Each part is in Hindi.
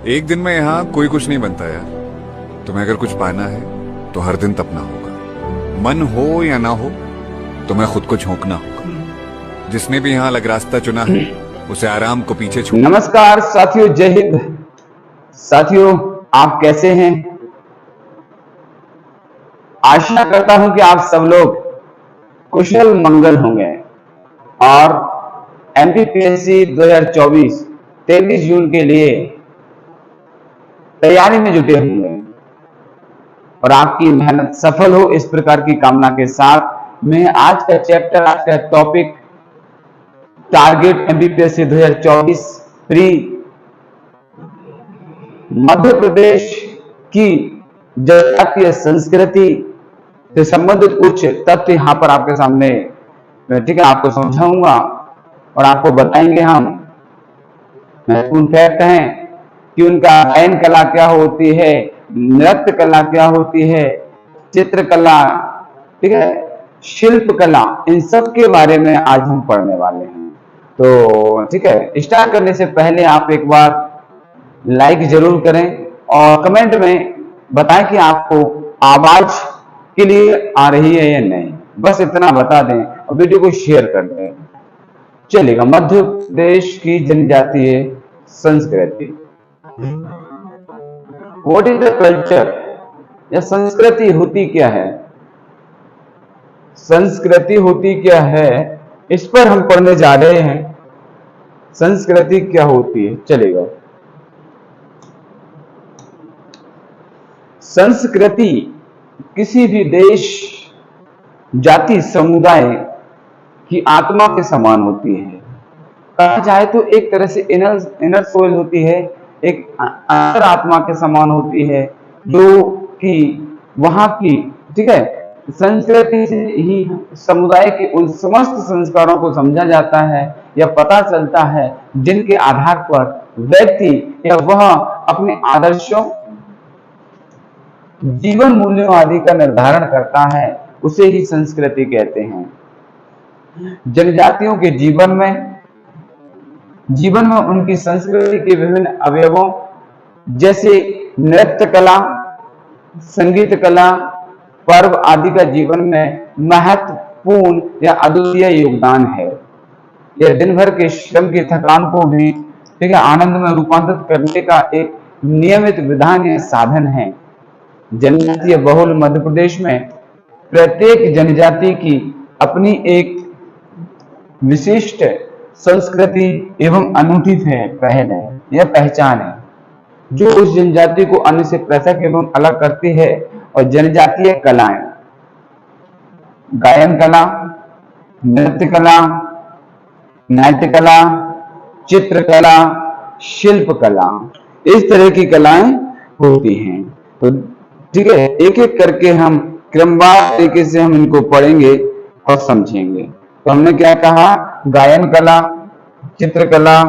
एक दिन में यहाँ कोई कुछ नहीं बनता यार। तुम्हें अगर कुछ पाना है तो हर दिन तपना होगा। मन हो या ना हो, तुम्हें खुद को झोंकना होगा। जिसने भी यहाँ अलग रास्ता चुना है उसे आराम को पीछे छोड़। नमस्कार साथियों, जय हिंद। साथियों, आप कैसे हैं? आशा करता हूं कि आप सब लोग कुशल मंगल होंगे और एमपीपीएससी 2024 23 जून के लिए तैयारी में जुटे होंगे और आपकी मेहनत सफल हो, इस प्रकार की कामना के साथ मैं आज का चैप्टर, आज का topic target MPPSC 2024 pre Madhya Pradesh की जनजातीय संस्कृति से संबंधित कुछ तथ्य यहाँ पर आपके सामने, ठीक है, आपको समझाऊंगा और आपको बताएंगे हम महत्वपूर्ण फैक्ट हैं कि उनका गायन कला क्या होती है, नृत्य कला क्या होती है, चित्रकला, ठीक है, शिल्प कला, इन सब के बारे में आज हम पढ़ने वाले हैं। तो ठीक है, स्टार्ट करने से पहले आप एक बार लाइक जरूर करें और कमेंट में बताएं कि आपको आवाज के लिए आ रही है या नहीं, बस इतना बता दें और वीडियो को शेयर कर दें, चलेगा। मध्य प्रदेश की जनजातीय संस्कृति, व्हाट इज द कल्चर, या संस्कृति होती क्या है, संस्कृति होती क्या है, इस पर हम पढ़ने जा रहे हैं। संस्कृति क्या होती है, चलेगा। संस्कृति किसी भी देश, जाति, समुदाय की आत्मा के समान होती है। कहा जाए तो एक तरह से इनर सोल होती है, एक अंतर आत्मा के समान होती है, जो कि वहां की, ठीक है, संस्कृति से ही समुदाय के उन समस्त संस्कारों को समझा जाता है या पता चलता है जिनके आधार पर व्यक्ति या वह अपने आदर्शों, जीवन मूल्यों आदि का निर्धारण करता है, उसे ही संस्कृति कहते हैं। जनजातियों के जीवन में उनकी संस्कृति के विभिन्न अवयवों जैसे नृत्य कला, संगीत कला, पर्व आदि का जीवन में महत्वपूर्ण या अद्वितीय योगदान है। यह दिन भर के श्रम की थकान को भी, ठीक है, आनंद में रूपांतरित करने का एक नियमित विधान या साधन है। जनजातीय बहुल मध्य प्रदेश में प्रत्येक जनजाति की अपनी एक विशिष्ट संस्कृति एवं अनूठी पहल है या पहचान है, जो उस जनजाति को अन्य से पृथक एवं अलग करती है। और जनजातीय कलाएं, गायन कला, नृत्य कला, नाट्य कला, चित्रकला, शिल्प कला, इस तरह की कलाएं होती हैं। तो ठीक है, एक एक करके हम क्रमवार तरीके से हम इनको पढ़ेंगे और समझेंगे। तो हमने क्या कहा, गायन कला, चित्रकला,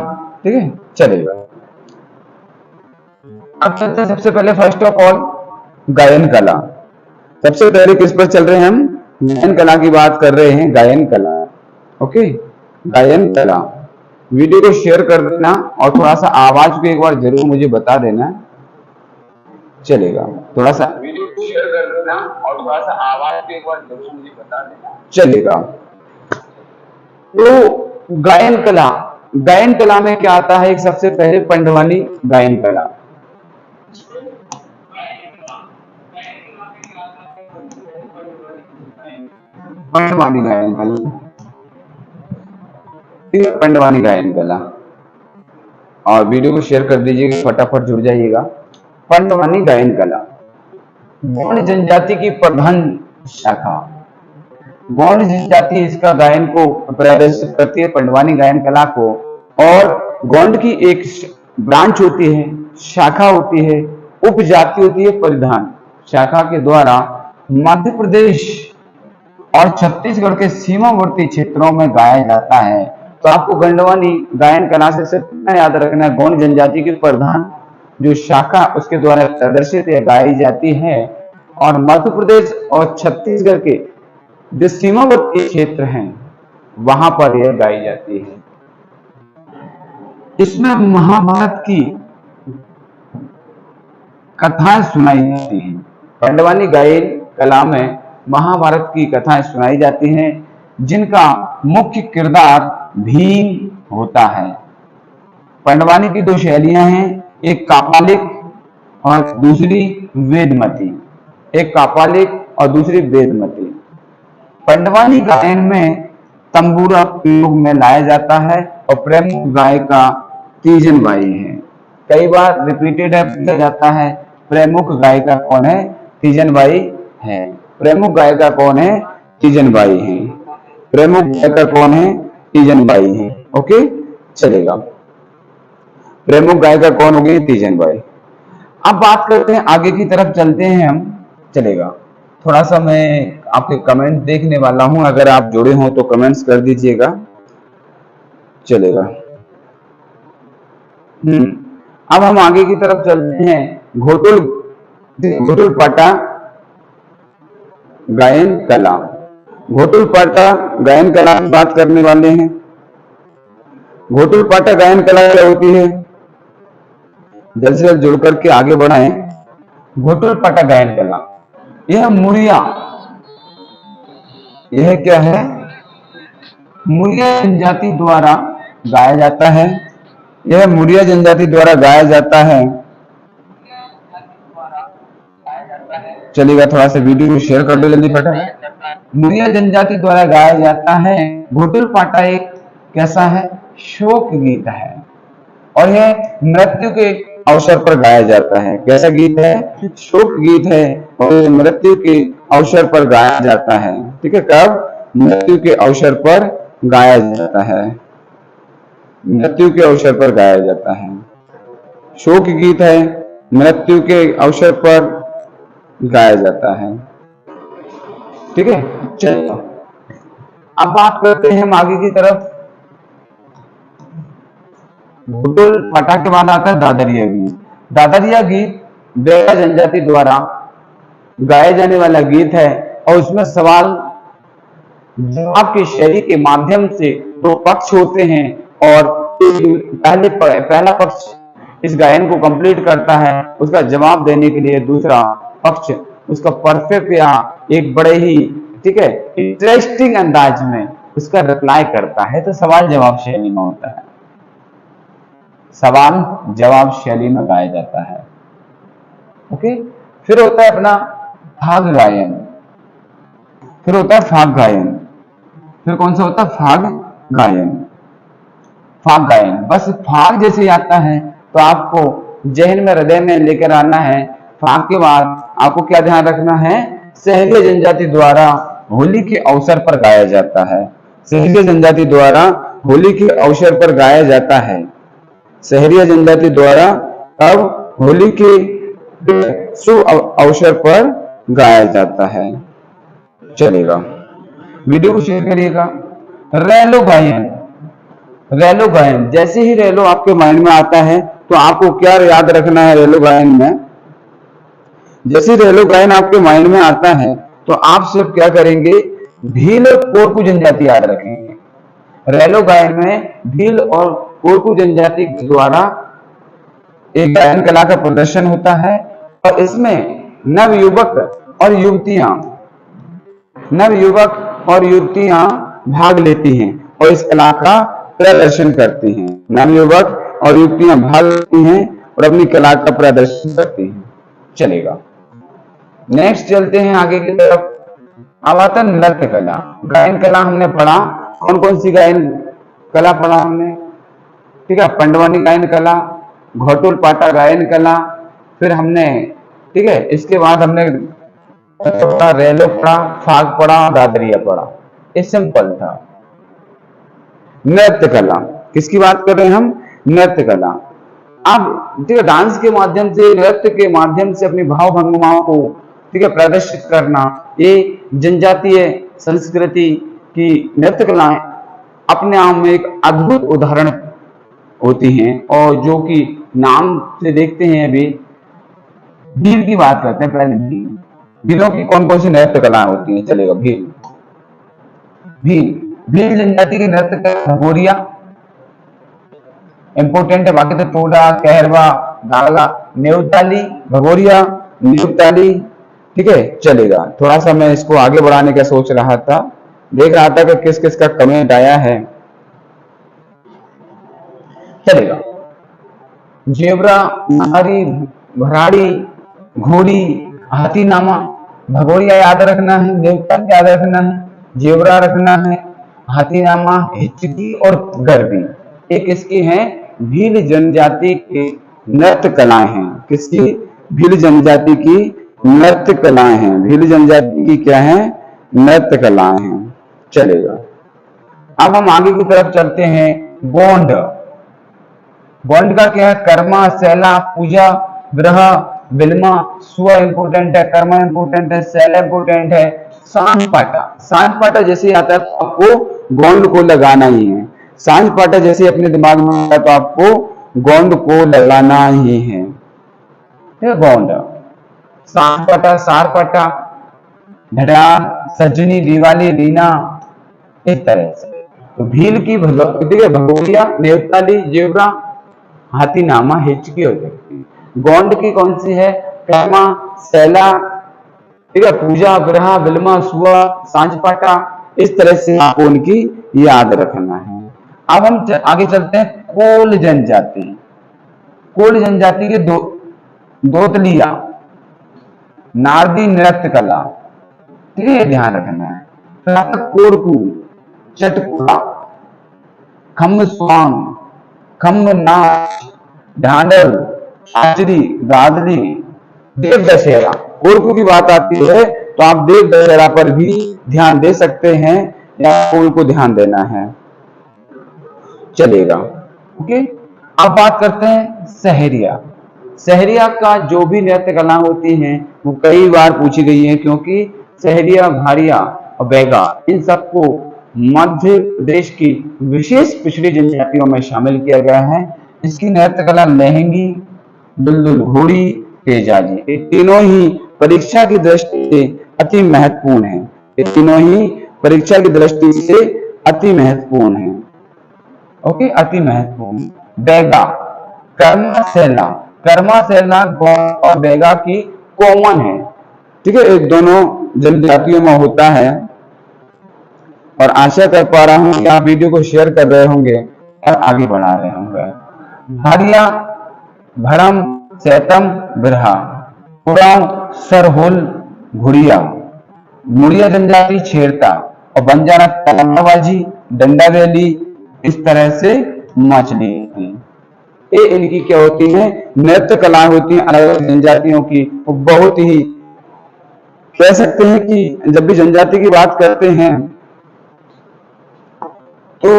ठीक है, चलेगा। अब चलते हैं सबसे पहले, फर्स्ट ऑफ ऑल गायन कला। सबसे पहले किस पर चल रहे हैं हम? गायन कला की बात कर रहे हैं, गायन कला। ओके, गायन कला। वीडियो को शेयर कर देना और थोड़ा सा आवाज को एक बार जरूर मुझे बता देना, चलेगा। थोड़ा सा वीडियो को शेयर कर देना और थोड़ा सा आवाज को एक बार जरूर मुझे बता देना, चलेगा। तो गायन कला, गायन कला में क्या आता है? एक सबसे पहले पंडवानी गायन कला। पंडवानी गायन कला, पंडवानी गायन कला, और वीडियो को शेयर कर दीजिएगा, फटाफट जुड़ जाइएगा। पंडवानी गायन कला गौंड जनजाति की प्रधान शाखा, गौंड जनजाति इसका गायन को प्रदर्शित करती है, पंडवानी गायन कला को। और गौंड की एक ब्रांच होती है, शाखा होती है, उपजाति होती है परिधान। शाखा के द्वारा मध्य प्रदेश और छत्तीसगढ़ के सीमावर्ती क्षेत्रों में गाया जाता है। तो आपको गंडवानी गायन कला से सिर्फ याद रखना है, गौंड जनजाति की प्रधान जो शाखा उसके द्वारा प्रदर्शित या गाई जाती है, और मध्य प्रदेश और छत्तीसगढ़ के जो सीमावर्ती क्षेत्र हैं वहां पर यह गाई जाती है। इसमें महाभारत की कथाएं सुनाई जाती हैं। पंडवानी गायन कला में महाभारत की कथाएं सुनाई जाती हैं, जिनका मुख्य किरदार भीम होता है। पंडवानी की दो शैलियां हैं, एक कापालिक और दूसरी वेदमती। एक कापालिक और दूसरी वेदमती। पंडवानी गायन में तंबूरा प्रयोग में लाया जाता है और प्रमुख गायिका तीजन बाई है। कई बार रिपीटेड है, पूछा जाता है प्रमुख गायिका कौन है? तीजन बाई है। प्रमुख गायिका कौन है? तीजन बाई है। प्रमुख गायिका कौन है? तीजन बाई है। ओके, चलेगा। प्रमुख गायिका कौन होगी? तीजन बाई। अब बात करते हैं, आगे की तरफ चलते हैं हम। चलेगा, थोड़ा सा मैं आपके कमेंट देखने वाला हूं, अगर आप जुड़े हो तो कमेंट्स कर दीजिएगा। चलेगा। अब हम आगे की तरफ चलते हैं। घोटुल पाटा गायन कला। घोटुल पाटा गायन कला की बात करने वाले हैं। घोटुल पाटा गायन कला क्या होती है? जल्द से जल्द जुड़ करके आगे बढ़ाएं। घोटुल पाटा गायन कला, यह मुरिया, यह क्या है? मुरिया जनजाति द्वारा गाया जाता है। यह मुरिया जनजाति द्वारा गाया जाता है। चलिएगा, थोड़ा सा वीडियो को शेयर कर दो जल्दी फटाफट। मुरिया जनजाति द्वारा गाया जाता है। घोटुल पाटा एक कैसा है? शोक गीत है और यह मृत्यु के अवसर पर गाया जाता है। कैसा गीत है? शोक गीत है और मृत्यु के अवसर पर गाया जाता है। ठीक है, कब? मृत्यु के अवसर पर गाया जाता है। मृत्यु के अवसर पर गाया जाता है। शोक गीत है, मृत्यु के अवसर पर गाया जाता है। ठीक है, चलो अब बात करते हैं हम आगे की तरफ। घोटुल पाटा के बाद आता है दादरिया गीत। दादरिया गीत बेड़ा जनजाति द्वारा गाए जाने वाला गीत है और उसमें सवाल जवाब की शैली के माध्यम से दो पक्ष होते हैं और पहला पक्ष इस गायन को कंप्लीट करता है। उसका जवाब देने के लिए दूसरा पक्ष उसका परफेक्ट या एक बड़े ही, ठीक है, इंटरेस्टिंग अंदाज में उसका रिप्लाई करता है। तो सवाल जवाब शैली में होता है। सवाल जवाब शैली में गाया जाता है। ओके, फिर होता है अपना फाग गायन। फिर होता है फाग गायन। फिर कौन सा होता है? फाग गायन। फाग गायन बस फाग जैसे आता है तो आपको जहन में, हृदय में लेकर आना है। फाग के बाद आपको क्या ध्यान रखना है? सहरिया जनजाति द्वारा होली के अवसर पर गाया जाता है। सहरिया जनजाति द्वारा होली के अवसर पर गाया जाता है। सहरिया जनजाति द्वारा अब होली के शुभ अवसर पर गाया जाता है। चलेगा, वीडियो को शेयर करिएगा। रैलो गायन। रैलो गायन, जैसे ही रैलो आपके माइंड में आता है तो आपको क्या याद रखना है? रैलो गायन में जैसे रैलो गायन आपके माइंड में आता है तो आप सिर्फ क्या करेंगे? भील और कोरकू जनजाति याद रखेंगे। रैलो गायन में भील और कोरकू जनजाति द्वारा एक गायन कला का प्रदर्शन होता है और इसमें नवयुवक और युवतियां भाग लेती हैं और इस कला का प्रदर्शन करती हैं। नवयुवक और युवतियां भाग लेती हैं और अपनी कला का प्रदर्शन करती हैं। चलेगा, नेक्स्ट चलते हैं आगे की तरफ। अब आता है नृत्य कला। गायन कला हमने पढ़ा, कौन कौन सी गायन कला पढ़ा हमने? ठीक है, पंडवानी गायन कला, घोटुल पाटा गायन कला, फिर हमने, ठीक है, इसके बाद हमने रैलो पढ़ा, फाग पढ़ा, दादरिया पढ़ा। ये सिंपल था। नृत्य कला, किसकी बात कर रहे हैं हम? नृत्य कला। अब ठीक है, डांस के माध्यम से, नृत्य के माध्यम से अपनी भाव भंगिमाओं को, ठीक है, प्रदर्शित करना, ये जनजातीय संस्कृति की नृत्य कलाएं अपने आप में एक अद्भुत उदाहरण होती हैं और जो कि नाम से देखते हैं। अभी भील की बात करते हैं। पहले भीलों की कौन कौन सी नृत्य कलाएं होती हैं? चलेगा, भील जनजाति की नृत्य कला भगोरिया इंपोर्टेंट है। बाकी तो टोडा, कहरवा, गाला, नेवताली, भगोरिया, नेवताली। ठीक है, चलेगा। थोड़ा सा मैं इसको आगे बढ़ाने का सोच रहा था, देख रहा था कि किस किस का कमेंट आया है। चलेगा। जेबरा, नारी, भराड़ी, घोड़ी, हाथीनामा, भगोरिया याद रखना है, नेवताल याद रखना है, जेबरा रखना है, हाथीनामा, हिचकी और गरबी। एक इसकी है भील जनजाति के नृत्य कलाएं हैं। किसकी? भील जनजाति की नृत्य कलाएं हैं। भील जनजाति की क्या है? नृत्य कलाएं हैं। चलेगा। अब हम आगे की तरफ चलते हैं। गोंड। गोंड का क्या है? कर्मा, सैला, पूजा, ग्रह, बिल्मा, स्व इंपोर्टेंट है, कर्मा इंपोर्टेंट है, सैला इंपोर्टेंट है, सांझ पाटा। सांझ पाटा जैसे आता है तो आपको गोंड को लगाना ही है। सांझ पाटा जैसे अपने दिमाग में आता है तो आपको गोंड को लगाना ही है। गोंड, सांझ पाटा, सार पाटा, ढडार, सजनी, दिवाली, रीना, इस तरह से। तो भील की भगोरिया, नेवताली, जेबरा, हाथीनामा, हिचकी हो सकती है। गोंड की कौन सी है? कर्मा, सैला, ठीक है, पूजा, ग्रह, बिल्मा, सुआ, सांझपाटा। इस तरह से आपको उनकी याद रखना है। अब हम आगे चलते हैं। कोल जनजाति। कोल जनजाति के दोतलिया, नारदी नृत्य कला, ठीक है, ध्यान रखना है। कोरकू, चटकुला, खम्ब स्वांग, खम्ब नाच, ढांडल, आचरी, गादली, देव दशहरा। कोरकू की बात आती है तो आप देव दशहरा पर भी ध्यान दे सकते हैं या कोल को ध्यान देना है। चलेगा। ओके। अब बात करते हैं सहरिया। सहरिया का जो भी नृत्य कला होती हैं वो कई बार पूछी गई है, क्योंकि सहरिया, भारिया और बैगा इन सबको मध्य प्रदेश की विशेष पिछड़ी जनजातियों में शामिल किया गया है। इसकी नृत्य कला लहंगी, दुलदुल घोड़ी, तेजाजी, ये तीनों ही परीक्षा की दृष्टि से अति महत्वपूर्ण है। ये तीनों ही परीक्षा की दृष्टि से अति महत्वपूर्ण है। ओके, अति महत्वपूर्ण। बैगा, कर्मा सेना। कर्मा सेना गौड़ और बैगा की कॉमन है, ठीक है, एक दोनों जनजातियों में होता है। और आशा कर पा रहा हूं कि आप वीडियो को शेयर कर रहे होंगे और आगे बढ़ा रहे होंगे। भारिया, भरम, सैतम, बिरहा, कुराव, सरहोल, घुड़िया, मुड़िया जनजाति छेड़ता और बंजारा तलवाबाजी, डंडा वैली, इस तरह से मछली। ये इनकी क्या होती है? नृत्य कला होती है अलग अलग जनजातियों की। बहुत ही कह सकते हैं कि जब भी जनजाति की बात करते हैं तो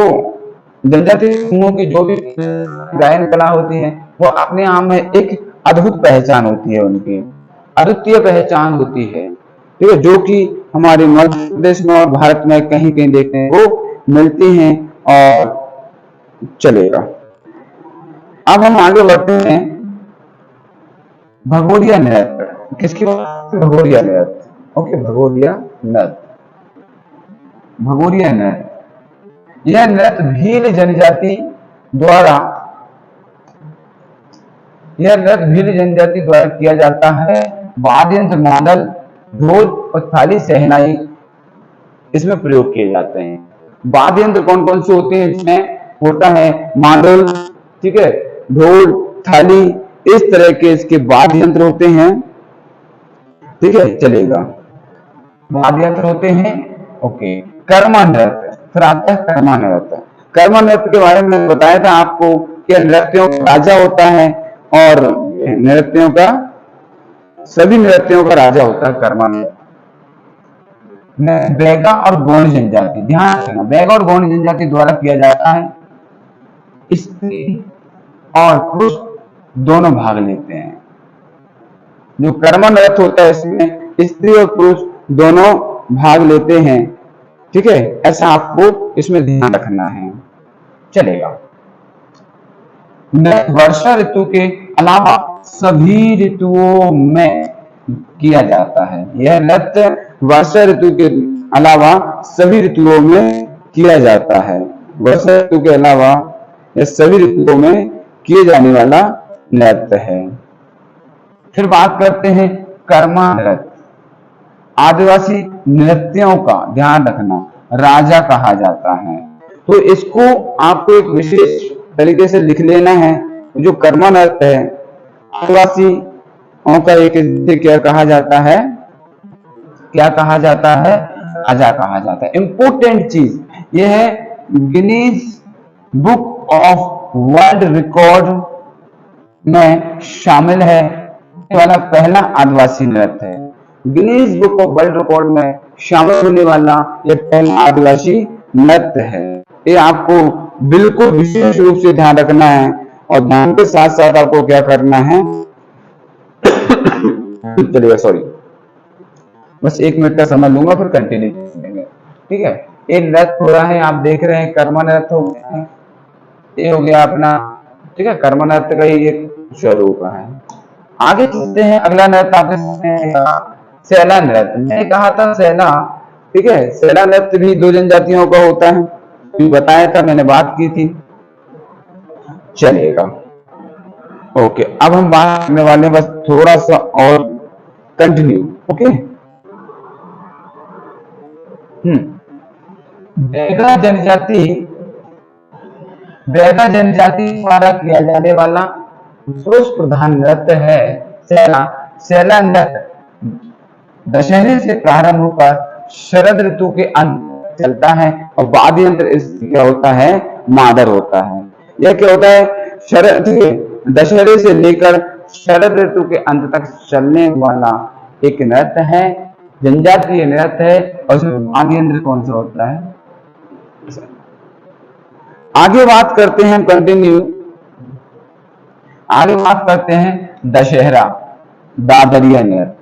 जनजाति समूह की जो भी गायन कला होती है वो अपने आप में एक अद्भुत पहचान होती है, उनकी अद्वितीय पहचान होती है, ठीक है, जो कि हमारे मध्य प्रदेश में और भारत में कहीं कहीं देखने को मिलती हैं। और चलेगा। अब हम आगे बढ़ते हैं। भगोरिया नृत्य। किसकी बात? भगोरिया नृत्य। ओके, भगोरिया नृत्य। भगोरिया नृत्य, यह नृत्य भील जनजाति द्वारा किया जाता है। वाद्य यंत्र, मादल, ढोल और थाली, शहनाई इसमें प्रयोग किए जाते हैं। वाद्य यंत्र कौन कौन से होते हैं? इसमें होता है मादल, ठीक है, ढोल, थाली, इस तरह के इसके वाद्य यंत्र होते हैं, ठीक है, चलेगा, वाद्य यंत्र होते हैं। ओके। कर्मा नृत्य, फिर आता है कर्मा नृत्य। कर्मा नृत्य के बारे में बताया था आपको कि नृत्यों का राजा होता है और नृत्यों का सभी नृत्यों का राजा होता है कर्मा नृत्य। बैगा और गौंड जनजाति, ध्यान रखना, बैगा और गौंड जनजाति द्वारा किया जाता है। स्त्री और पुरुष दोनों भाग लेते हैं। जो कर्मा नृत्य होता है इसमें स्त्री और पुरुष दोनों भाग लेते हैं, ठीक है, ऐसा आपको इसमें ध्यान रखना है। चलेगा। वर्षा ऋतु के अलावा सभी ऋतुओं में किया जाता है। यह नृत्य वर्षा ऋतु के अलावा सभी ऋतुओं में किया जाता है। वर्षा ऋतु के अलावा यह सभी ऋतुओं में किए जाने वाला नृत्य है। फिर बात करते हैं कर्मा नृत्य। आदिवासी नृत्यों का ध्यान रखना राजा कहा जाता है, तो इसको आपको एक विशेष तरीके से लिख लेना है। जो कर्मा नृत्य है आदिवासियों का एक क्या कहा जाता है, क्या कहा जाता है, राजा कहा जाता है। इंपॉर्टेंट चीज यह है Guinness book of world record में शामिल है वाला पहला आदिवासी नृत्य है। Guinness book of world record में शामिल होने वाला यह पहला आदिवासी नृत्य है। ये आपको बिल्कुल विशेष रूप से ध्यान रखना है और ध्यान के साथ साथ आपको क्या करना है चलिएगा सॉरी बस 1 मिनट का समय लूंगा फिर कंटिन्यू करेंगे। ठीक है, एक नृत्य हो रहा है, आप देख रहे हैं कर्मा नृत्य हो गया है, ये हो गया अपना। ठीक है, कर्मा नृत्य का ही एक स्वरूप है। आगे चलते हैं, अगला नृत्य आपके सामने सैला नृत्य। मैंने कहा था सैला, ठीक है, सैला नृत्य भी 2 जनजातियों का होता है, बताया था, मैंने बात की थी। चलेगा, ओके। अब हम बात करने वाले बस थोड़ा सा और कंटिन्यू। ओके, बैगा जनजाति द्वारा किया जाने वाला पुरुष प्रधान नृत्य है सैला। सैला नृत्य दशहरे से प्रारंभ होकर शरद ऋतु के अंत चलता है और वाद्य यंत्र क्या होता है, मादर होता है। यह क्या होता है, शरद दशहरे से लेकर शरद ऋतु के अंत तक चलने वाला एक नृत्य है, जनजातीय नृत्य है। और उसमें वाद्य यंत्र कौन सा होता है। आगे बात करते हैं, कंटिन्यू आगे बात करते हैं दशहरा दादरिया नृत्य।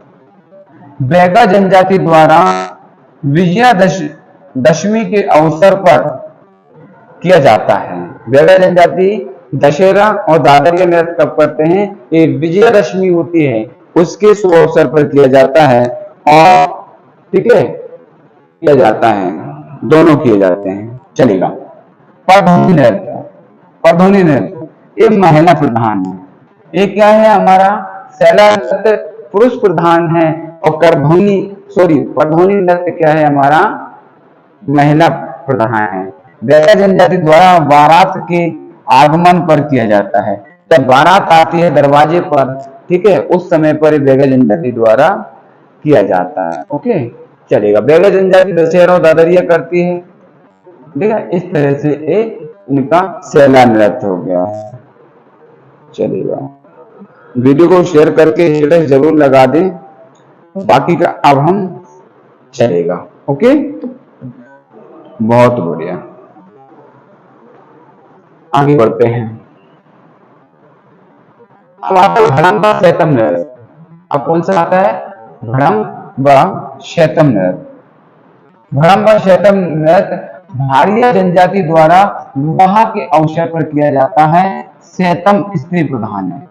बैगा जनजाति द्वारा विजयादशमी के अवसर पर किया जाता है। बैगा जनजाति दशहरा और दादरिया नृत्य कब करते हैं, ये विजयादशमी होती है उसके शुभ अवसर पर किया जाता है। और ठीक है, किया जाता है, दोनों किए जाते हैं। चलेगा, परधोनी नृत्य। परधोनी नृत्य ये महिला प्रधान है। ये क्या है, हमारा सैला नृत्य पुरुष प्रधान है और परधोनी नृत्य क्या है, हमारा महिला प्रधान है। बैगा जनजाति द्वारा बारात के आगमन पर किया जाता है। जब बारात आती है दरवाजे पर, ठीक है, उस समय पर बैगा जनजाति द्वारा किया जाता है। ओके, चलेगा। बैगा जनजाति दशहरा और दादरिया करती है। ठीक है, इस तरह से इनका सैला नृत्य हो गया। चलेगा, वीडियो को शेयर करके स्टेटस जरूर लगा दें। बाकी का अब हम चलेगा। ओके, बहुत बढ़िया, आगे बढ़ते हैं। अब आता है भड़म्बा शैतम नृत्य। अब कौन सा आता है, भड़म्बा शैतम नृत्य। भड़म्बा शैतम नृत्य भारिया जनजाति द्वारा विवाह के अवसर पर किया जाता है। शैतम स्त्री प्रधान है,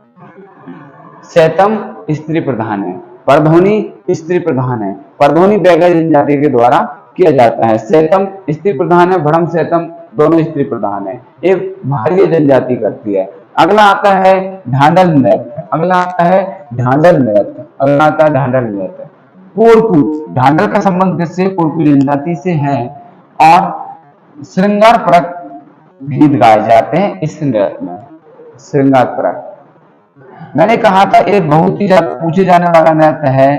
शैतम स्त्री प्रधान है, परधोनी स्त्री प्रधान है। परधोनी बैगा जनजाति के द्वारा किया जाता है। शैतम स्त्री प्रधान है, भड़म शैतम दोनों स्त्री प्रधान है। एक भारिया जनजाति करती है। अगला आता है ढांडल नृत्य। अगला आता है ढांडल नृत्य। अगला आता है ढांडल नृत्य। कोरकू, ढांडल का संबंध किससे, कोरकू जनजाति से है। और श्रृंगार परक गीत गाए जाते हैं इस नृत्य में, श्रृंगार परक। मैंने कहा था एक बहुत ही ज्यादा पूछे जाने वाला नृत्य है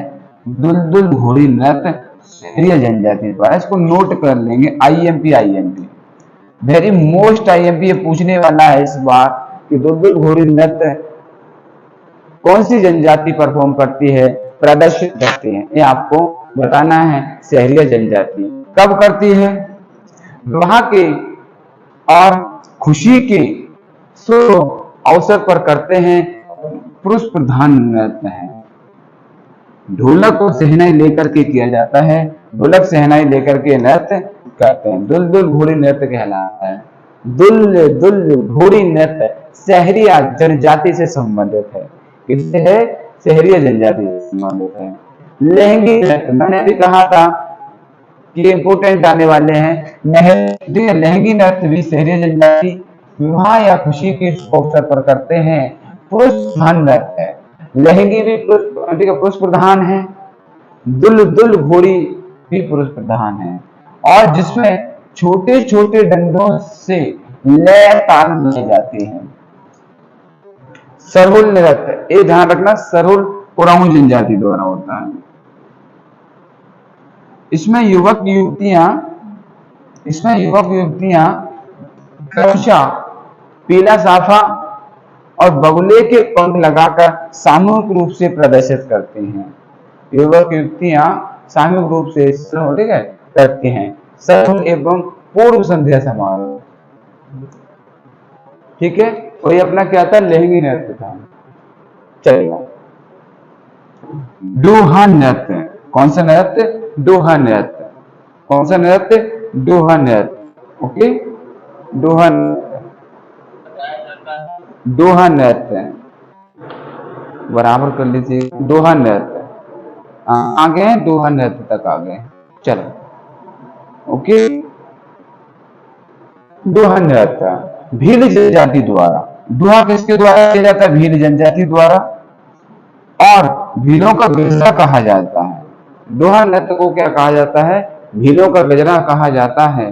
दुलदुल घोड़ी नृत्य सहरिया जनजाति द्वारा। इसको नोट कर लेंगे, आईएमपी वेरी मोस्ट आईएमपी पूछने वाला है इस बार कि दुलदुल घोड़ी नृत्य कौन सी जनजाति परफॉर्म करती है, प्रदर्शित करती है, ये आपको बताना है। सहरिया जनजाति कब करती है, विवाह के और खुशी के शुभ अवसर पर करते हैं। पुरुष प्रधान नृत्य है। ढोलक और शहनाई लेकर के किया जाता है। ढोलक शहनाई लेकर के नृत्य करते हैं। दुलदुल घोड़ी नृत्य कहलाता है। दुल घोड़ी नृत्य सहरिया जनजाति से संबंधित है। किससे है, सहरिया जनजाति से संबंधित है। लहंगी नृत्य, मैंने भी कहा था कि इंपोर्टेंट आने वाले हैं। लहंगी नृत्य भी सहरिया जनजाति विवाह या खुशी के अवसर पर करते हैं। पुरुष प्रधान नृत्य है। लहंगी भी पुरुष प्रधान है। दुल दुल घोड़ी भी पुरुष प्रधान है, और जिसमें छोटे छोटे डंडों से लय ताल मिले जाते हैं। सरहुल नृत्य, ये ध्यान रखना, सरहुल उरांव जनजाति द्वारा होता है। इसमें युवक युवतियां क्रमशः पीला साफा और बगुले के पंख लगाकर सामूहिक रूप से प्रदर्शित करते हैं। युवक युवतियां सामूहिक रूप से ठीक है करते हैं सरहुल एवं पूर्व संध्या समारोह। ठीक है, और ये अपना क्या था, लहंगी नृत्य था। चलेगा। डोहा नृत्य, कौन सा नृत्य, डोहा नृत्य। कौन सा नृत्य, डोहा नृत्य। ओके, डोहा नृत्य बराबर कर लीजिए। डोहा नृत्य आगे हैं, डोहा नृत्य तक आ गए। चलो, ओके। डोहा नृत्य भील जनजाति द्वारा, डोहा किसके द्वारा किया जाता है, भील जनजाति द्वारा, और भीलों का गजरा कहा जाता है। डोहा नृत्य को क्या कहा जाता है, भीलों का गजरा कहा जाता है।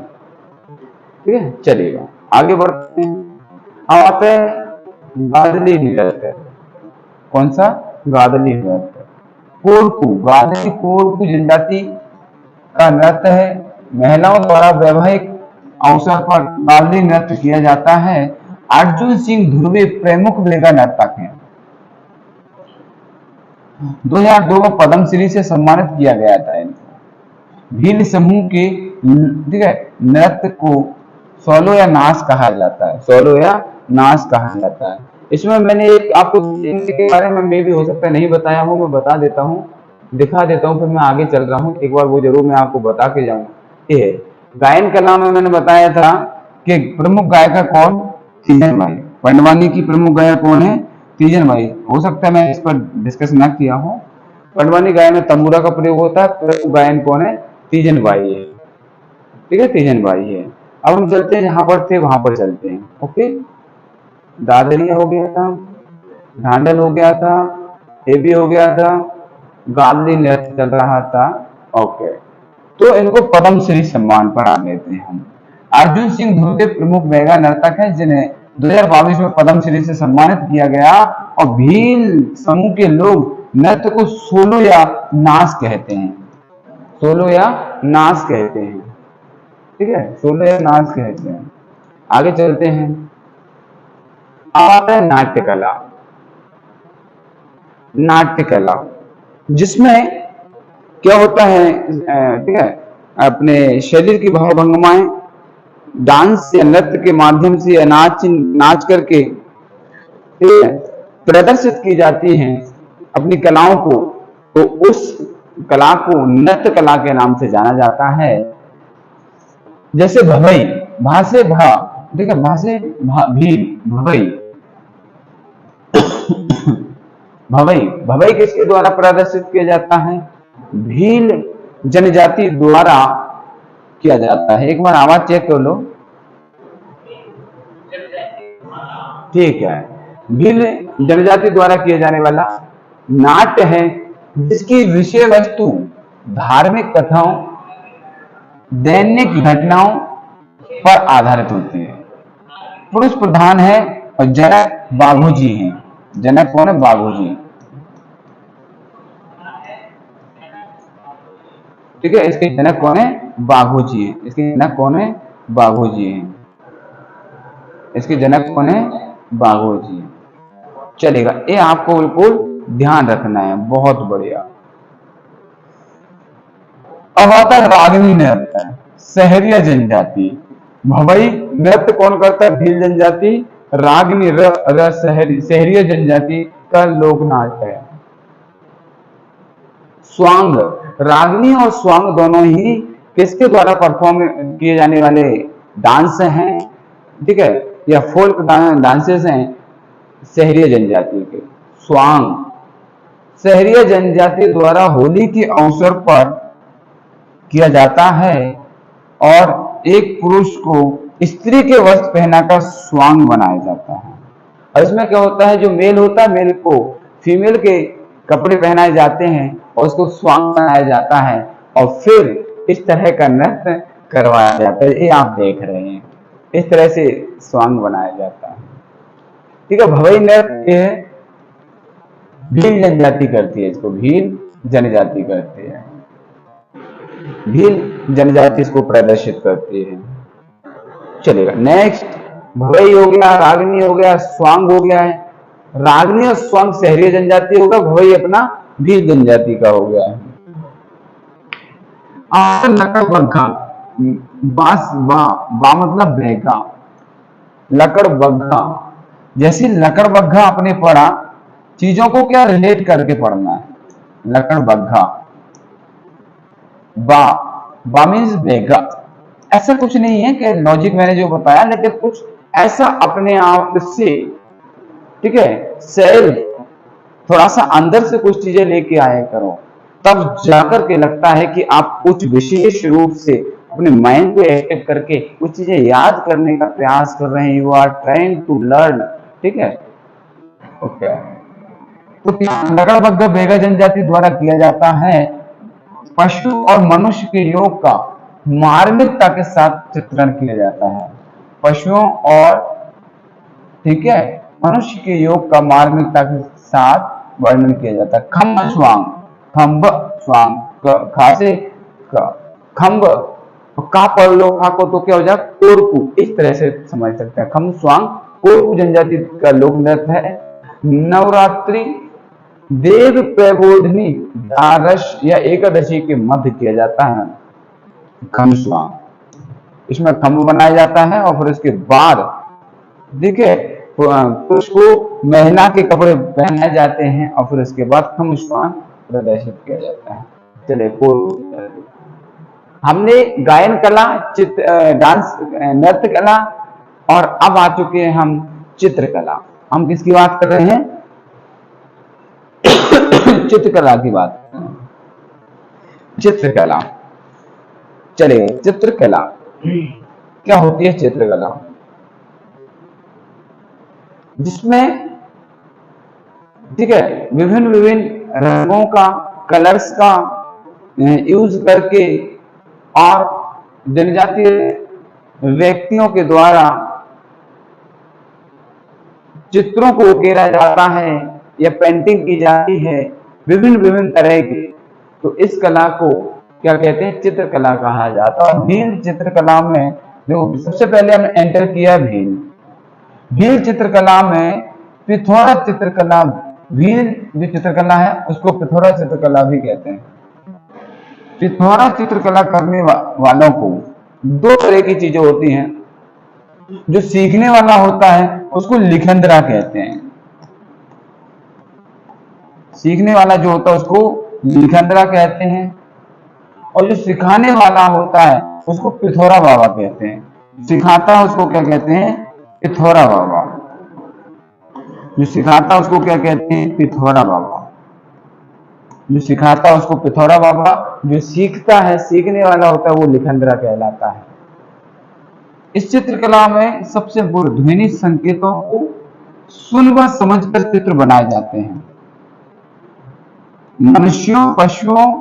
ठीक है, चलिएगा आगे बढ़ते हैं। अब आते हैं गादली नृत्य। कौन सा, गादली नृत्य। गादली कोरकू जनजाति का नृत्य है। महिलाओं द्वारा वैवाहिक अवसर पर गादली नृत्य किया जाता है। अर्जुन सिंह ध्रुवे प्रमुख वेगा नर्तक हैं। 2002 में पद्मश्री से सम्मानित किया गया था इनको। भील समूह के ठीक है नृत्य को सोलो या नाच कहा जाता है। सोलो या नाच कहा जाता है। इसमें मैंने एक आपको इनके बारे में भी हो सकता है नहीं बताया हूँ, मैं बता देता हूँ, दिखा देता हूँ, फिर मैं आगे चल रहा हूँ। एक बार वो जरूर मैं आपको बता के जाऊँ। ये गायन कला में मैंने बताया था कि प्रमुख गायक कौन, तीजन भाई। पंडवानी की प्रमुख गायक कौन है, तीजन भाई। हो सकता है मैं इस पर डिस्कस ना किया हूँ। पंडवानी गायन में तंबूरा का प्रयोग होता है। प्रमुख गायन कौन है, तीजन भाई है। ठीक है, तीजन भाई है। अब हम चलते हैं जहां पर थे वहां पर चलते हैं। ओके, दादरिया हो गया था, ढांडल हो गया था, ये भी हो गया था, गादली नृत्य चल रहा था। ओके, तो इनको पद्मश्री सम्मान पर आ लेते हैं हम। अर्जुन सिंह ध्रुवे प्रमुख वेगा नर्तक है जिन्हें 2022 में पद्मश्री से सम्मानित किया गया। और भील समूह के लोग नृत्य को सोलो या नाच कहते हैं। सोलो या नाच कहते हैं। ठीक है, सोलो या नाच कहते हैं। आगे चलते हैं। अब आता है नाट्य कला। नाट्य कला जिसमें क्या होता है, ठीक है, अपने शरीर की भावभंगिमाएं डांस या नृत्य के माध्यम से या नाच करके ठीक है प्रदर्शित की जाती हैं अपनी कलाओं को। तो उस कला को नृत्य कला के नाम से जाना जाता है। जैसे भवई, भा से भा, ठीक है, भा से भील, भवई। भवई किसके द्वारा प्रदर्शित किया जाता है, भील जनजाति द्वारा किया जाता है। एक बार आवाज चेक कर लो। ठीक है, भील जनजाति द्वारा किया जाने वाला नाट्य है जिसकी विषय वस्तु धार्मिक कथाओं, दैनिक घटनाओं पर आधारित होती है। पुरुष प्रधान है और जनक बाघोजी हैं। जनक कौन है, बाघोजी। ठीक है, इसके जनक कौन है, बाघोजी है। इसके जनक कौन है, बाघोजी है। इसके जनक कौन है, बाघोजी। चलेगा, ये आपको बिल्कुल ध्यान रखना है। बहुत बढ़िया। अब आता है रागिनी नृत्य, सहरिया जनजाति। भवई नृत्य कौन करता है, भील जनजाति। रागिनी सहरिया जनजाति का लोक नाच है। स्वांग, रागिनी और स्वांग दोनों ही किसके द्वारा परफॉर्म किए जाने वाले डांस हैं, ठीक है, या फोल्क डांसेस हैं सहरिया जनजाति के। स्वांग सहरिया जनजाति द्वारा होली के अवसर पर किया जाता है और एक पुरुष को स्त्री के वस्त्र पहनाकर स्वांग बनाया जाता है। और इसमें क्या होता है, जो मेल होता है मेल को फीमेल के कपड़े पहनाए जाते हैं और उसको स्वांग बनाया जाता है और फिर इस तरह का नृत्य करवाया जाता है। ये आप देख रहे हैं, इस तरह से स्वांग बनाया जाता है। ठीक है, भवई नृत्य भील जनजाति करती है, इसको भील जनजाति करती है, भील जनजाति इसको प्रदर्शित करती है। चलेगा, नेक्स्ट भवई हो गया, रागनी हो गया, स्वांग हो गया है। रागनी और स्वांग शहरी जनजाति होगा, भवई अपना भील जनजाति का हो गया है। और लकड़ बग्घा, बांस बा मतलब बैगा, लकड़ बग्घा। जैसे लकड़ बग्घा आपने पढ़ा, चीजों को क्या रिलेट करके पढ़ना है। लकड़ बग्घा, बा मीन्स बैगा। ऐसा कुछ नहीं है कि लॉजिक मैंने जो बताया, लेकिन कुछ ऐसा अपने आप से, ठीक है, सेल्फ थोड़ा सा अंदर से कुछ चीजें लेके आया करो, तब जाकर के लगता है कि आप कुछ विशेष रूप से अपने माइंड को एक्टिव करके कुछ चीजें याद करने का प्रयास कर रहे हैं। You are trying to learn, ठीक है, ओके। तो लकड़ बग्घा बैगा जनजाति द्वारा किया जाता है पशु और मनुष्य के योग का मार्मिकता के साथ चित्रण किया जाता है। पशुओं और, ठीक है, मनुष्य के योग का मार्मिकता के साथ वर्णन किया जाता है। खम्ब स्वांग, खम्ब स्वांग, खासे खम्ब, का पढ़ लो, खा को तो क्या हो जाए कोरकू, इस तरह से समझ सकते हैं। खम्ब स्वांग कोरकू जनजाति का लोक नृत्य है। नवरात्रि देव प्रबोधनी द्वादश या एकादशी के मध्य किया जाता है खम्ब स्वांग। इसमें खम्ब बनाया जाता है और फिर उसके बाद देखिए पुरुष को महिला के कपड़े पहनाए जाते हैं और फिर उसके बाद खम्ब स्वांग प्रदर्शित किया जाता है। चलिए, हमने गायन कला, डांस, नृत्य कला और अब आ चुके हैं हम चित्रकला। हम किसकी बात कर रहे हैं? चित्रकला की बात। चित्रकला, चलिए, चित्रकला क्या होती है? चित्रकला जिसमें, ठीक है, विभिन्न विभिन्न रंगों का, कलर्स का यूज करके और जनजातीय व्यक्तियों के द्वारा चित्रों को उकेरा जाता है या पेंटिंग की जाती है विभिन्न विभिन्न तरह की। तो इस कला को क्या कहते हैं? चित्रकला कहा जाता है। भील चित्रकला में जो सबसे पहले हमने एंटर किया भील चित्रकला में पिथौरा चित्रकला, भील जो चित्रकला है उसको पिथौरा चित्रकला भी कहते हैं। पिथौरा चित्रकला करने वालों को दो तरह की चीजें होती हैं। जो सीखने वाला होता है उसको लिखंदरा कहते हैं। सीखने वाला जो होता है उसको लिखंदरा कहते हैं और जो सिखाने वाला होता है उसको पिथौरा बाबा कहते हैं। सिखाता है उसको क्या कहते हैं? पिथौरा बाबा। जो सिखाता है उसको क्या कहते हैं? पिथौरा बाबा। जो सिखाता है उसको पिथौरा बाबा, जो सीखता है, सीखने वाला होता है, वो लिखंदरा कहलाता है। इस चित्रकला में सबसे पूर्व ध्वनि संकेतों को सुन व समझकर चित्र बनाए जाते हैं। मनुष्यों, पशुओं,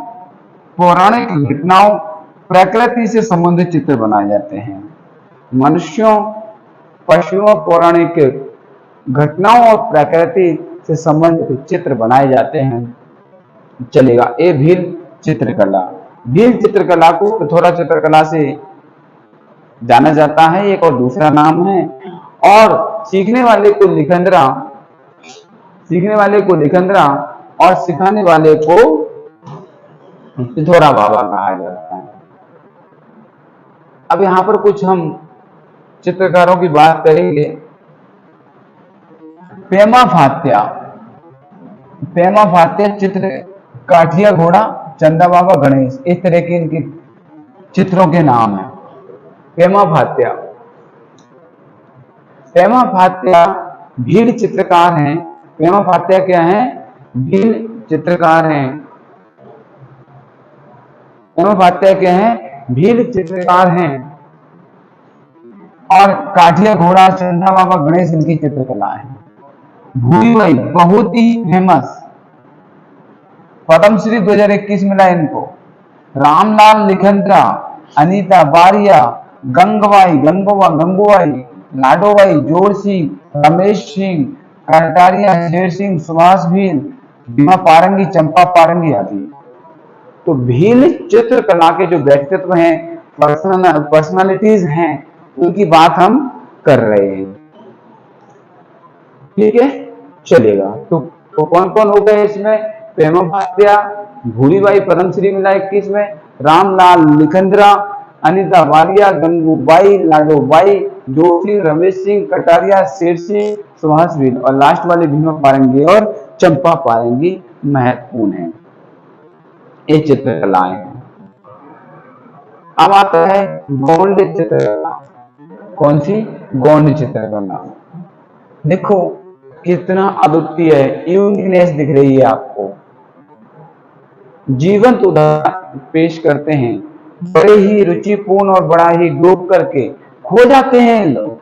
पौराणिक घटनाओं, प्रकृति से संबंधित चित्र बनाए जाते हैं। मनुष्यों, पशुओं, पौराणिक घटनाओं और प्रकृति से संबंधित चित्र बनाए जाते हैं। चलेगा, ये भील चित्रकला। भील चित्रकला को पिथौरा चित्रकला से जाना जाता है, एक और दूसरा नाम है। और सीखने वाले को लिखंदरा, सीखने वाले को लिखंदरा और सिखाने वाले को पिथौरा बाबा कहा जाता है। अब यहां पर कुछ हम चित्रकारों की बात करेंगे। पेमा फात्या, पेमा फात्या चित्र, काठिया घोड़ा, चंदा बाबा, गणेश, इस तरह के इनके चित्रों के नाम है। पेमा फात्या, पेमा फात्या भील चित्रकार हैं। पेमा फात्या क्या है? भील चित्रकार हैं। पेमा फात्या क्या है? भील चित्रकार हैं। और काठिया घोड़ा, चंदा बाबा, गणेश इनकी चित्रकला है। भूरीबाई बहुत ही फेमस, पद्मश्री 2021 मिला इनको। रामलाल लिखंद्रा, अनीता बारिया, गंगूबाई, लाडोबाई, जोर सिंह, रमेश सिंह, कटारिया, शेर सिंह, सुभाष भील, भीमा पारंगी, चंपा पारंगी आदि। तो भील चित्रकला के जो व्यक्तित्व हैं, पर्सनालिटीज हैं, उनकी बात हम कर रहे हैं। ठीक है, चलेगा। तो कौन कौन हो गए इसमें? प्रेमा भाटिया, भूरीबाई पद्मश्री मिला 21 में, रामलाल लिखंद्रा, अनीता बारिया, गंगूबाई, लाडोबाई, जोशी, रमेश सिंह, कटारिया, शेर सिंह, सुभाष भील, और लास्ट वाले भीमा पारंगी और चंपा पारंगी महत्वपूर्ण है। ये चित्रकलाएं हैं। अब आता है गौंड चित्रकला। कौन सी? गौंड चित्रकला। देखो कितना अद्वितीय है, यूनिकनेस दिख रही है आपको। जीवंत उदाहरण पेश करते हैं, बड़े ही रुचिपूर्ण और बड़ा ही डूब करके खो जाते हैं लोग।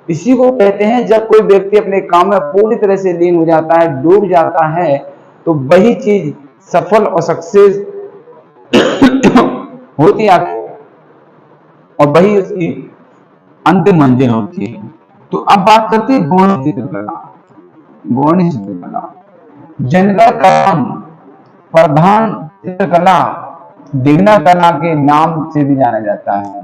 इसी को कहते हैं जब कोई व्यक्ति अपने काम में पूरी तरह से लीन हो जाता है, डूब जाता है, तो वही चीज सफल और सक्सेस होती है और वही उसकी अंतिम मंजिल होती है। तो अब बात करते हैं गौण चित्रकला। गौण चित्रकला जनगण कलाम, प्रधान चित्रकला, दिग्ना कला के नाम से भी जाना जाता है।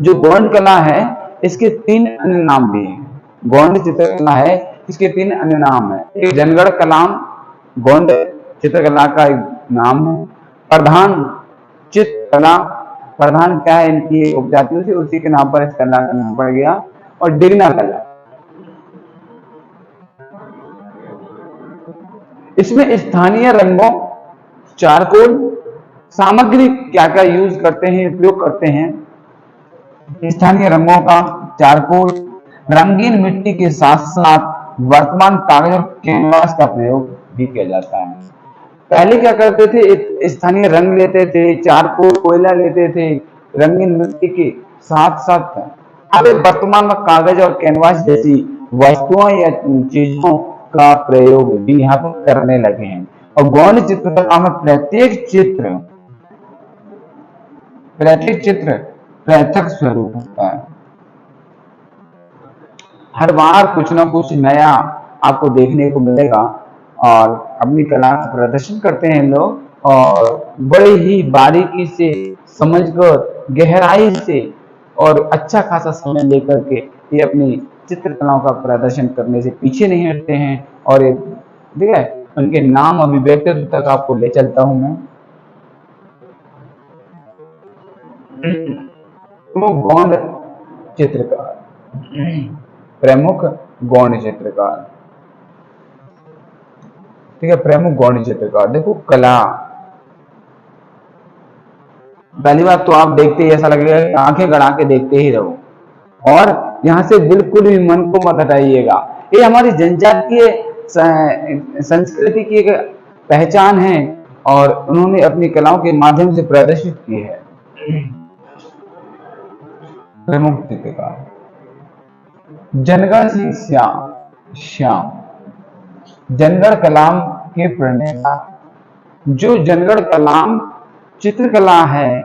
जो गौण कला है इसके 3 अन्य नाम भी हैं। गौण चित्रकला है, इसके 3 अन्य नाम है। एक जनगण कलाम गौण चित्रकला का एक नाम है। प्रधान चित्रकला, प्रधान क्या है इनकी उपजातियों से, उसी के नाम पर इस कला का नाम पड़ गया। और दिग्ना कला, इसमें स्थानीय रंगों, चारकोल सामग्री क्या क्या यूज करते हैं, उपयोग करते हैं। स्थानीय रंगों का, चारकोल, रंगीन मिट्टी के साथ साथ वर्तमान कागज और कैनवास का प्रयोग भी किया जाता है। पहले क्या करते थे? स्थानीय रंग लेते थे, चारकोल, कोयला लेते थे, रंगीन मिट्टी के साथ साथ अब वर्तमान में कागज और कैनवास जैसी वस्तुओं या चीजों का प्रयोग भी यहाँ पर करने लगे हैं। और गौण चित्रकला में प्रत्येक चित्र पृथक स्वरूप होता है। हर बार कुछ ना कुछ नया आपको देखने को मिलेगा और अपनी कला का प्रदर्शन करते हैं लोग, और बड़े ही बारीकी से समझकर, गहराई से और अच्छा खासा समय लेकर के ये अपनी चित्रकलाओं का प्रदर्शन करने से पीछे नहीं हटते हैं। और ये ठीक है, उनके नाम अभिव्यक्तित्व तक आपको ले चलता हूं मैं। गौण चित्रकार, प्रमुख गौण चित्रकार, ठीक है, प्रमुख गौण चित्रकार। देखो कला, पहली बात तो आप देखते ही ऐसा लगेगा कि आंखें गड़ा के देखते ही रहो, और यहाँ से बिल्कुल भी मन को मत हटाइएगा। ये हमारी जनजातीय संस्कृति की एक पहचान है और उन्होंने अपनी कलाओं के माध्यम से प्रदर्शित की है। प्रमुख चित्रकार जनगण सिंह श्याम, जनगण कलाम के प्रणेता। जो जनगण कलाम चित्रकला है,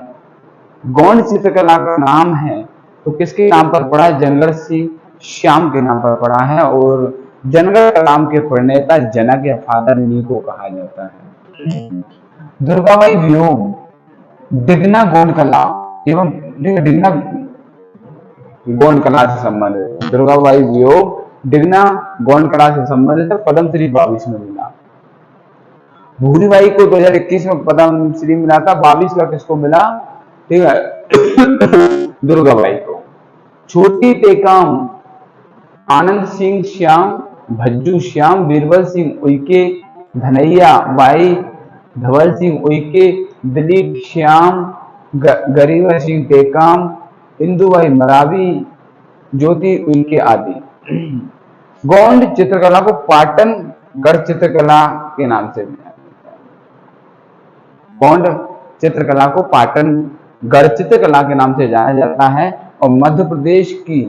गौण चित्रकला का नाम है, तो किसके नाम पर पड़ा है? जनगण सिंह श्याम के नाम पर पड़ा है। और जनगण कलाम के प्रणेता जनक या फादर इन्हीं को कहा जाता है। दुर्गाबाई वियोग, दिग्ना गौण कला एवं दिग्ना गौण कला से संबंधित, दुर्गाबाई वियोग दिग्ना गौण कला से संबंधित पद्मश्री 22 में मिला। भूरीबाई को 2021 में पद्मश्री मिला था, 22 का किसको मिला? ठीक है, दुर्गाबाई को। छोटी टेकाम आनंद सिंह श्याम, भज्जू श्याम, बीरबल सिंह उइके, धनैया बाई, धवल सिंह उइके, दिलीप श्याम, गरीवर सिंह टेकाम, इंदुबाई मरावी, ज्योति उइके आदि। गौंड चित्रकला को पाटन गढ़ चित्रकला के नाम से जाना जाता है। गौंड चित्रकला को पाटन गढ़ चित्रकला के नाम से जाना जाता है और मध्य प्रदेश की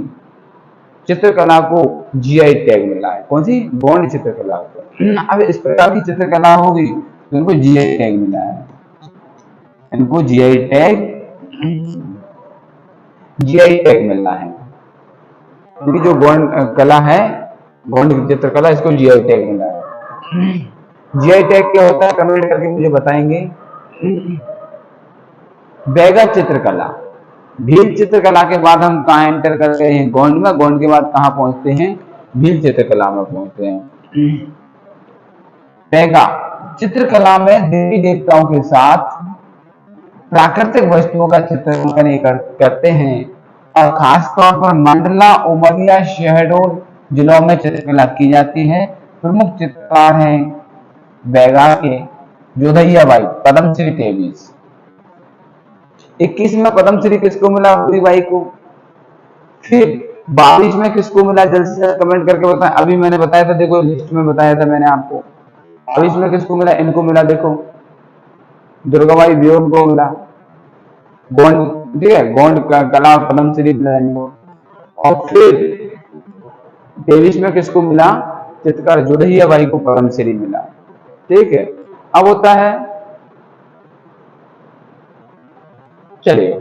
चित्रकला को जीआई टैग मिला है। कौन सी? गोंड चित्रकला को। अब इस प्रकार की चित्रकला होगी तो इनको जीआई टैग मिला है, इनको जीआई टैग मिला है। क्योंकि जो गोंड कला है, गोंड चित्रकला, इसको जीआई टैग मिला है। जीआई टैग क्या होता है कमेंट करके मुझे बताएंगे। बैगा चित्रकला, भील चित्रकला के बाद हम कहाँ एंटर करते हैं? गोंड में। गोंड के बाद कहाँ पहुंचते हैं? भील चित्रकला में पहुंचते हैं। बैगा चित्रकला में देवी देवताओं के साथ प्राकृतिक वस्तुओं का चित्रण करते हैं और खासतौर पर मंडला, उमरिया, शहडोल जिलों में चित्रकला की जाती है। प्रमुख चित्रकार हैं बैगा के जोधैया बाई, पद्मश्री 23। 21 में पद्मश्री किसको मिला? जोधैया बाई को। फिर 22 में किसको मिला? जल्द से जल्द कमेंट करके बताएं। अभी मैंने बताया था, देखो लिस्ट में बताया था मैंने आपको। 22 में किसको मिला? इनको मिला, देखो दुर्गाबाई ब्योम को मिला, गोंड, ठीक है, गोंड कला और पद्मश्री मिला इनको। और फिर 23 में किसको मिला? चित्रकार जोधैया बाई को पद्मश्री मिला। ठीक है, अब होता है, चलिए,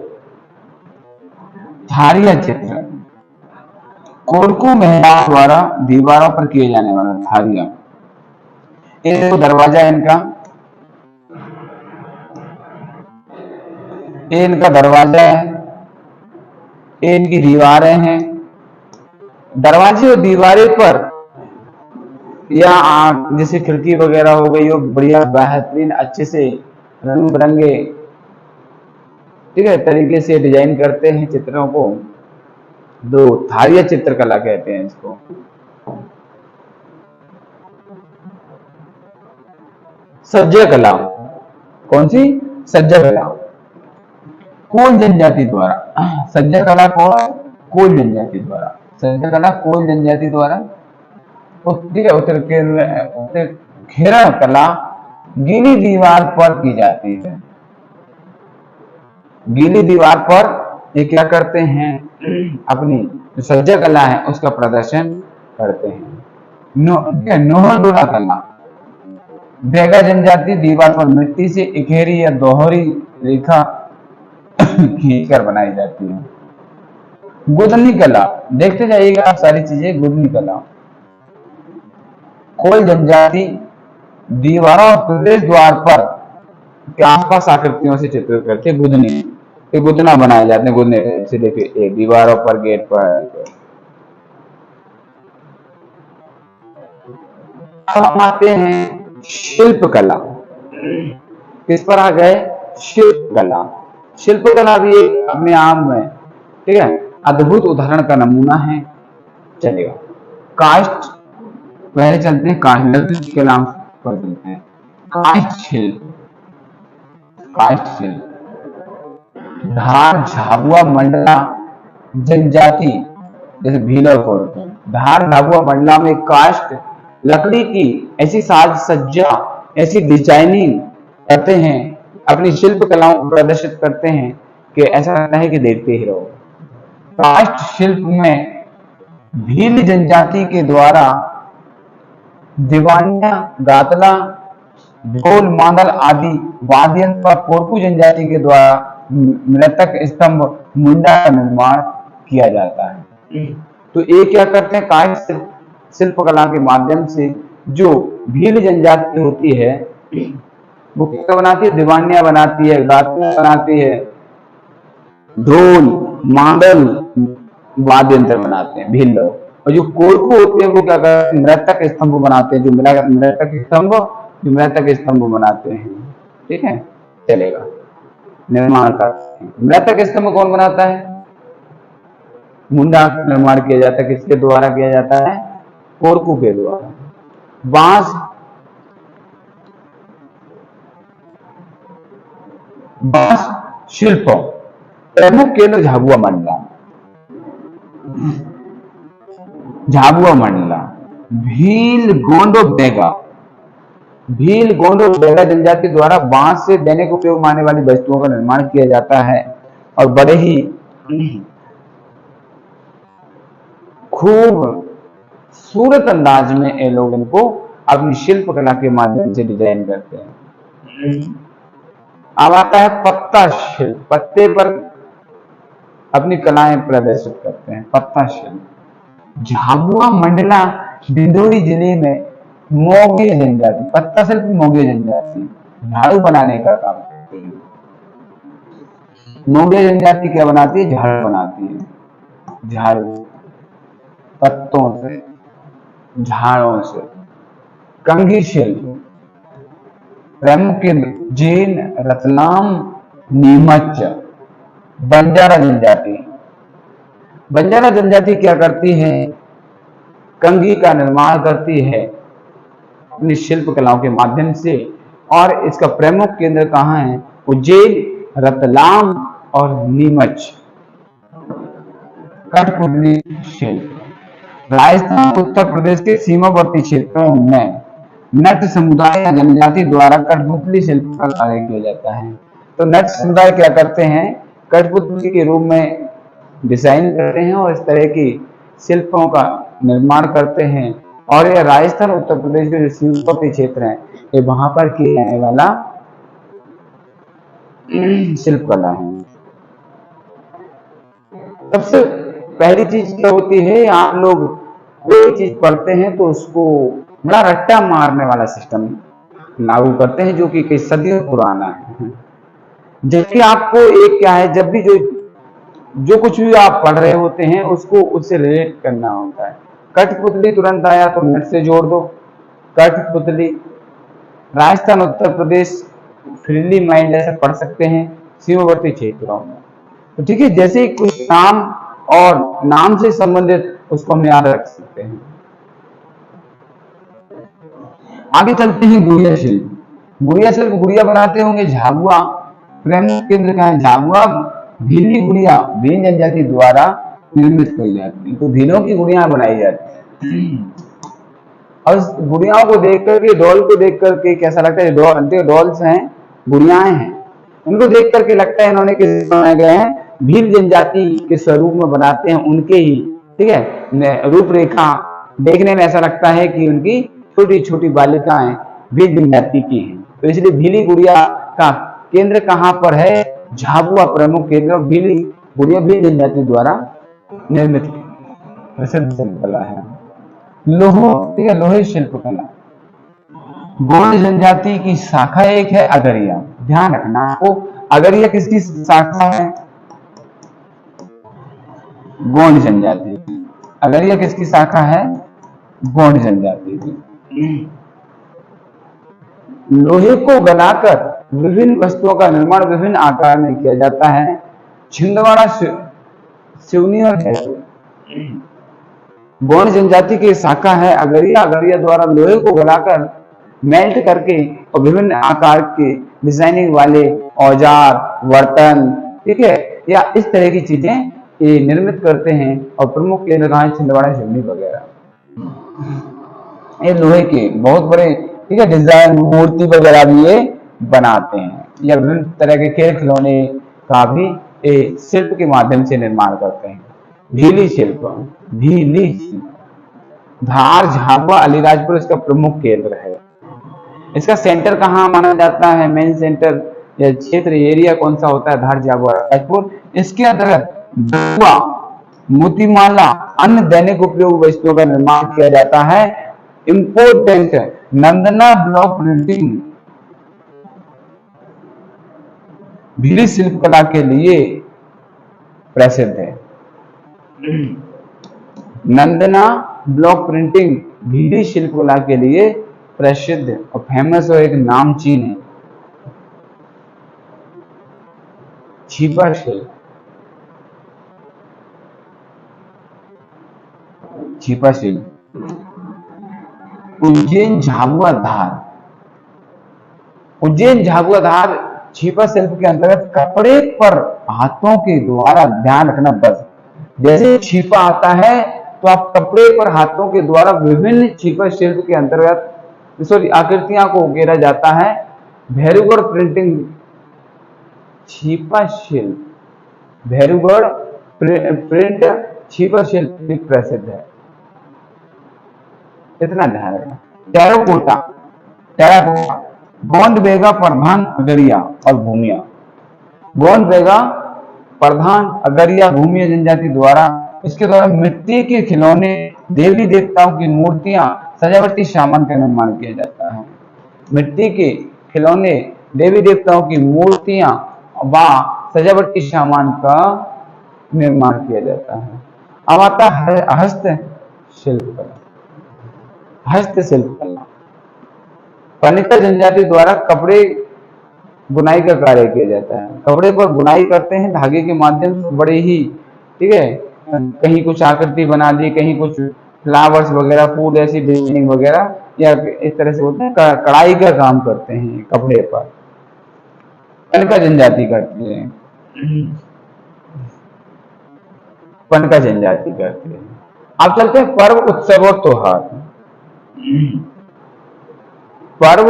थारिया चित्र, कोरकू महिला द्वारा दीवारों पर किए जाने वाला थारिया। ये दरवाजा है इनका, ये इनका दरवाजा है, ये इनकी दीवारें हैं। दरवाजे और दीवारें पर या जैसे खिड़की वगैरह हो गई, हो बढ़िया बेहतरीन अच्छे से रंग बिरंगे, ठीक है, तरीके से डिजाइन करते हैं चित्रों को। दो थारिया चित्रकला कहते हैं इसको। सज्जा कला, कौन सी? सज्जा कला, कोल जनजाति द्वारा। सज्जा कला को कोल जनजाति द्वारा, सज्जा कला कोल जनजाति द्वारा। ठीक है, उत्तर घेरा कला गीली दीवार पर की जाती है। गीली दीवार पर ये क्या करते हैं? अपनी जो सज्जा कला है उसका प्रदर्शन करते हैं। नोहर डोला कला, बैगा जनजाति दीवार पर मिट्टी से इकेरी या दोहरी रेखा खींचकर बनाई जाती है। गुदनी कला, देखते जाइएगा आप सारी चीजें। गुदनी कला, कोल जनजाति दीवारों और प्रवेश द्वार पर के आसपास आकृतियों से चित्र करके गुदनी, ये गुदना बनाए जाते हैं। गुदने से देखिए, दीवारों पर, गेट पर। अब हम आते हैं शिल्प कला। किस पर आ गए? शिल्प कला। शिल्प कला भी एक अपने आप में, ठीक है, अद्भुत उदाहरण का नमूना है। चलेगा, काष्ठ, पहले चलते हैं काष्ठ के नाम पर चलते हैं। काष्ठ शिल्प, काष्ठ शिल्प, धार, झाबुआ, मंडला जनजाति जैसे भील और कोरकू, धार, झाबुआ, मंडला में काष्ठ लकड़ी की ऐसी साज सज्जा, ऐसी डिजाइनिंग करते हैं, अपनी शिल्प कलाओं को प्रदर्शित करते हैं कि ऐसा लगता है कि देखते ही रहो। काष्ठ शिल्प में भील जनजाति के द्वारा दीवानिया, गातला, ढोल, मांदल आदि वाद्य यंत्र पर कोरकू जनजाति के द्वारा मृतक स्तंभ, मुंडा का निर्माण किया जाता है। तो ये क्या करते हैं? काष्ठ शिल्प कला के माध्यम से जो भील जनजाति होती है वो क्या बनाती है? दीवानिया बनाती है, गातला बनाती है, ढोल, मांदल वाद्य यंत्र बनाते हैं भील लोग। और जो कोरकू होते हैं वो क्या करते हैं? मृतक स्तंभ बनाते हैं, जो मृतक स्तंभ बनाते हैं। ठीक है, चलेगा, निर्माण करते हैं। मृतक स्तंभ कौन बनाता है? मुंडा का निर्माण किया जाता है। किसके द्वारा किया जाता है? कोरकू के द्वारा। बांस, बांस शिल्प प्रमुख केंद्र झाबुआ मंडला। झाबुआ मंडला, भील, गोंडो, बैगा, भील, गोंडो, बैगा जनजाति द्वारा बांस से दैनिक उपयोग में आने वाली वस्तुओं का निर्माण किया जाता है और बड़े ही खूब सूरत अंदाज में ये लोग इनको अपनी शिल्प कला के माध्यम से डिजाइन करते हैं। अब आता है पत्ता शिल्प, पत्ते पर अपनी कलाएं प्रदर्शित करते हैं। पत्ता शिल्प झाबुआ मंडला डिंडोरी जिले में मोगे जनजाति, पत्ता शिल्प मोगे जनजाति झाड़ू बनाने का काम करती है। मोगे जनजाति क्या बनाती है? झाड़ू बनाती है, झाड़ू पत्तों से, झाड़ों से। कंघी शिल्प प्रमुख जैन, रतलाम, नीमच। बंजारा जनजाति, बंजारा जनजाति क्या करती है? कंघी का निर्माण करती है अपनी शिल्प कलाओं के माध्यम से, और इसका प्रमुख केंद्र कहाँ है? उज्जैन, रतलाम और नीमच। कठपुतली शिल्प राजस्थान, उत्तर प्रदेश के सीमावर्ती क्षेत्रों में नट समुदाय या जनजाति द्वारा कठपुतली शिल्प का कार्य किया जाता है। तो नट समुदाय क्या करते हैं? कठपुतली के रूप में डिजाइन करते हैं और इस तरह की शिल्पों का निर्माण करते हैं। और ये राजस्थान, उत्तर प्रदेश के जो सीमावर्ती क्षेत्र हैं, ये वहां पर किया जाने वाला शिल्प कला है। सबसे पहली चीज क्या होती है? आप लोग कोई चीज पढ़ते हैं तो उसको बड़ा रट्टा मारने वाला सिस्टम लागू करते हैं, जो कि कई सदियों पुराना है। जबकि आपको एक क्या है, जब भी जो कुछ भी आप पढ़ रहे होते हैं उसको उससे रिलेट करना होता है। कठपुतली तुरंत आया तो नट से जोड़ दो, कठपुतली। राजस्थान, उत्तर प्रदेश फ्रीली माइंड ऐसे पढ़ सकते हैं सीमावर्ती क्षेत्रों में। तो ठीक है, जैसे कुछ नाम और नाम से संबंधित उसको हम याद रख सकते हैं। आगे चलते हैं गुड़िया शिल्प। गुड़िया शिल्प, गुड़िया बनाते होंगे झाबुआ, प्रमुख केंद्र का है झाबुआ। भीली गुड़िया भील जनजाति द्वारा निर्मित की जाती है, तो भीलों की गुड़िया बनाई जाती है। और इस गुड़ियाओं को देख करके, डॉल को देख करके कैसा लगता है? डॉल्स हैं, गुड़ियाएं हैं, उनको देख करके लगता है इन्होंने किस बनाए गए हैं? भील जनजाति के स्वरूप में बनाते हैं उनके ही, ठीक है, रूपरेखा देखने में ऐसा लगता है कि उनकी छोटी छोटी बालिकाएं भील जनजाति की हैं। तो इसलिए भीली गुड़िया का केंद्र कहाँ पर है? झाबुआ प्रमुख केंद्र। भीली गुड़िया भील जनजाति द्वारा निर्मित प्रसिद्ध शिल्प कला है। लोहो, ठीक है, लोहे शिल्प कला गोंड जनजाति की शाखा एक है अगरिया। ध्यान रखना आपको, अगरिया किसकी शाखा है? गोंड जनजाति। अगरिया किसकी शाखा है? गोंड जनजाति की। लोहे को गलाकर विभिन्न वस्तुओं का निर्माण विभिन्न आकार में किया जाता है। छिंदवाड़ा, सिवनी और गोंड जनजाति की शाखा है अगरिया। अगरिया द्वारा लोहे को गलाकर मेल्ट करके और विभिन्न आकार के डिजाइनिंग वाले औजार, बर्तन, ठीक है, या इस तरह की चीजें ये निर्मित करते हैं। और प्रमुख केंद्र कहाँ है? छिंदवाड़ा, सिवनी वगैरह। ये लोहे के बहुत बड़े, ठीक है, डिजाइन, मूर्ति वगैरह भी ये बनाते हैं, या विभिन्न तरह के खेल खिलौने का भी ये शिल्प के माध्यम से निर्माण करते हैं। भीली शिल्प, भीली धार, झाबुआ, अलीराजपुर इसका प्रमुख केंद्र है। इसका सेंटर कहाँ माना जाता है? मेन सेंटर या क्षेत्र, एरिया कौन सा होता है? धार, झाबुआ, अलीराजपुर। इसके अंतर्गत मोतीमाला, अन्य दैनिक उपयोग वस्तुओं का निर्माण किया जाता है। इंपोर्टेंट नंदना ब्लॉक प्रिंटिंग भीली शिल्प कला के लिए प्रसिद्ध है। नंदना ब्लॉक प्रिंटिंग भीली शिल्प कला के लिए प्रसिद्ध और फेमस और एक नामचीन है। छिपा शिल्प, छिपा शिल्प उज्जैन, झाबुआ, धार। उज्जैन, झाबुआ, धार छिपा शिल्प के अंतर्गत कपड़े पर हाथों के द्वारा, ध्यान रखना बस, जैसे छिपा आता है तो आप कपड़े पर हाथों के द्वारा विभिन्न छिपा शिल्प के अंतर्गत आकृतियां को उकेरा जाता है। भैरवगढ़ प्रिंटिंग छिपा शिल्प, भैरवगढ़ प्रिंट छीपर शिल्प प्रसिद्ध है, इतना ध्यान रखना। टेराकोटा, टेराकोटा गोंड बेगा प्रधान अगरिया और भूमिया, गोंड बेगा प्रधान अगरिया भूमिया जनजाति द्वारा, इसके द्वारा मिट्टी के खिलौने, देवी देवताओं की मूर्तियां, सजावटी सामान का निर्माण किया जाता है। मिट्टी के खिलौने, देवी देवताओं की मूर्तियां व सजावटी सामान का निर्माण किया जाता है। अब आता है हस्त शिल्प कला, हस्त शिल्प कला। पनिका जनजाति द्वारा कपड़े बुनाई का कार्य किया जाता है। कपड़े पर बुनाई करते हैं धागे के माध्यम से, बड़े ही, ठीक है, कहीं कुछ आकृति बना दी, कहीं कुछ फ्लावर्स वगैरह, फूल ऐसी डिजाइनिंग वगैरह, या इस तरह से बोलते हैं कढ़ाई का काम करते हैं कपड़े पर, पनिका जनजाति करती है, पनिका जनजाति करती है। अब चलते हैं पर्व, उत्सव और त्योहार। पर्व,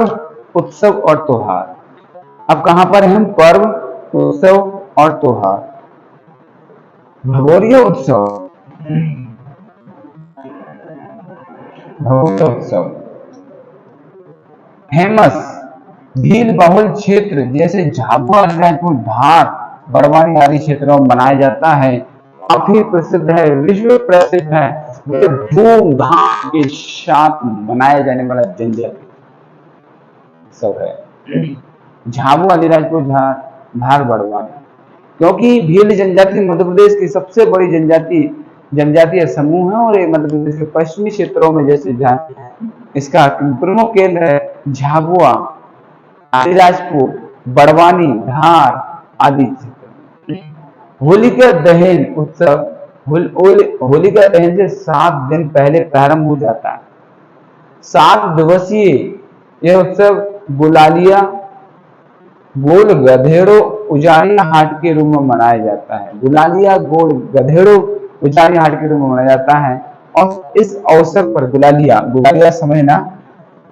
उत्सव और त्योहार। अब कहां पर हम? पर्व, उत्सव और त्योहार। भगोरिया उत्सव, भगोरिया उत्सव फेमस भील बहुल क्षेत्र जैसे झाबुआ, रायपुर, धार, बड़वानी आदि क्षेत्रों में मनाया जाता है। काफी प्रसिद्ध है, विश्व प्रसिद्ध है, धूमधाम के साथ मनाया जाने वाला जनजाति उत्सव है झाबुआ, अलीराजपुर, धार, बड़वानी। क्योंकि भील जनजाति मध्य प्रदेश की सबसे बड़ी जनजातीय समूह है, और ये मध्य प्रदेश के पश्चिमी क्षेत्रों में, जैसे इसका प्रमुख केंद्र है झाबुआ, अलीराजपुर, बड़वानी, धार आदि क्षेत्र। होलिका दहन उत्सव, होलिका दहन से 7 दिन पहले प्रारंभ हो जाता है। 7 दिवसीय यह उत्सव गुलालिया, गोल गधेड़ो, उजाड़िया हाट के रूप में मनाया जाता है। गुलालिया, गोल गधेड़ो, उजाड़िया हाट के रूप में मनाया जाता है। और इस अवसर पर गुलालिया समझना,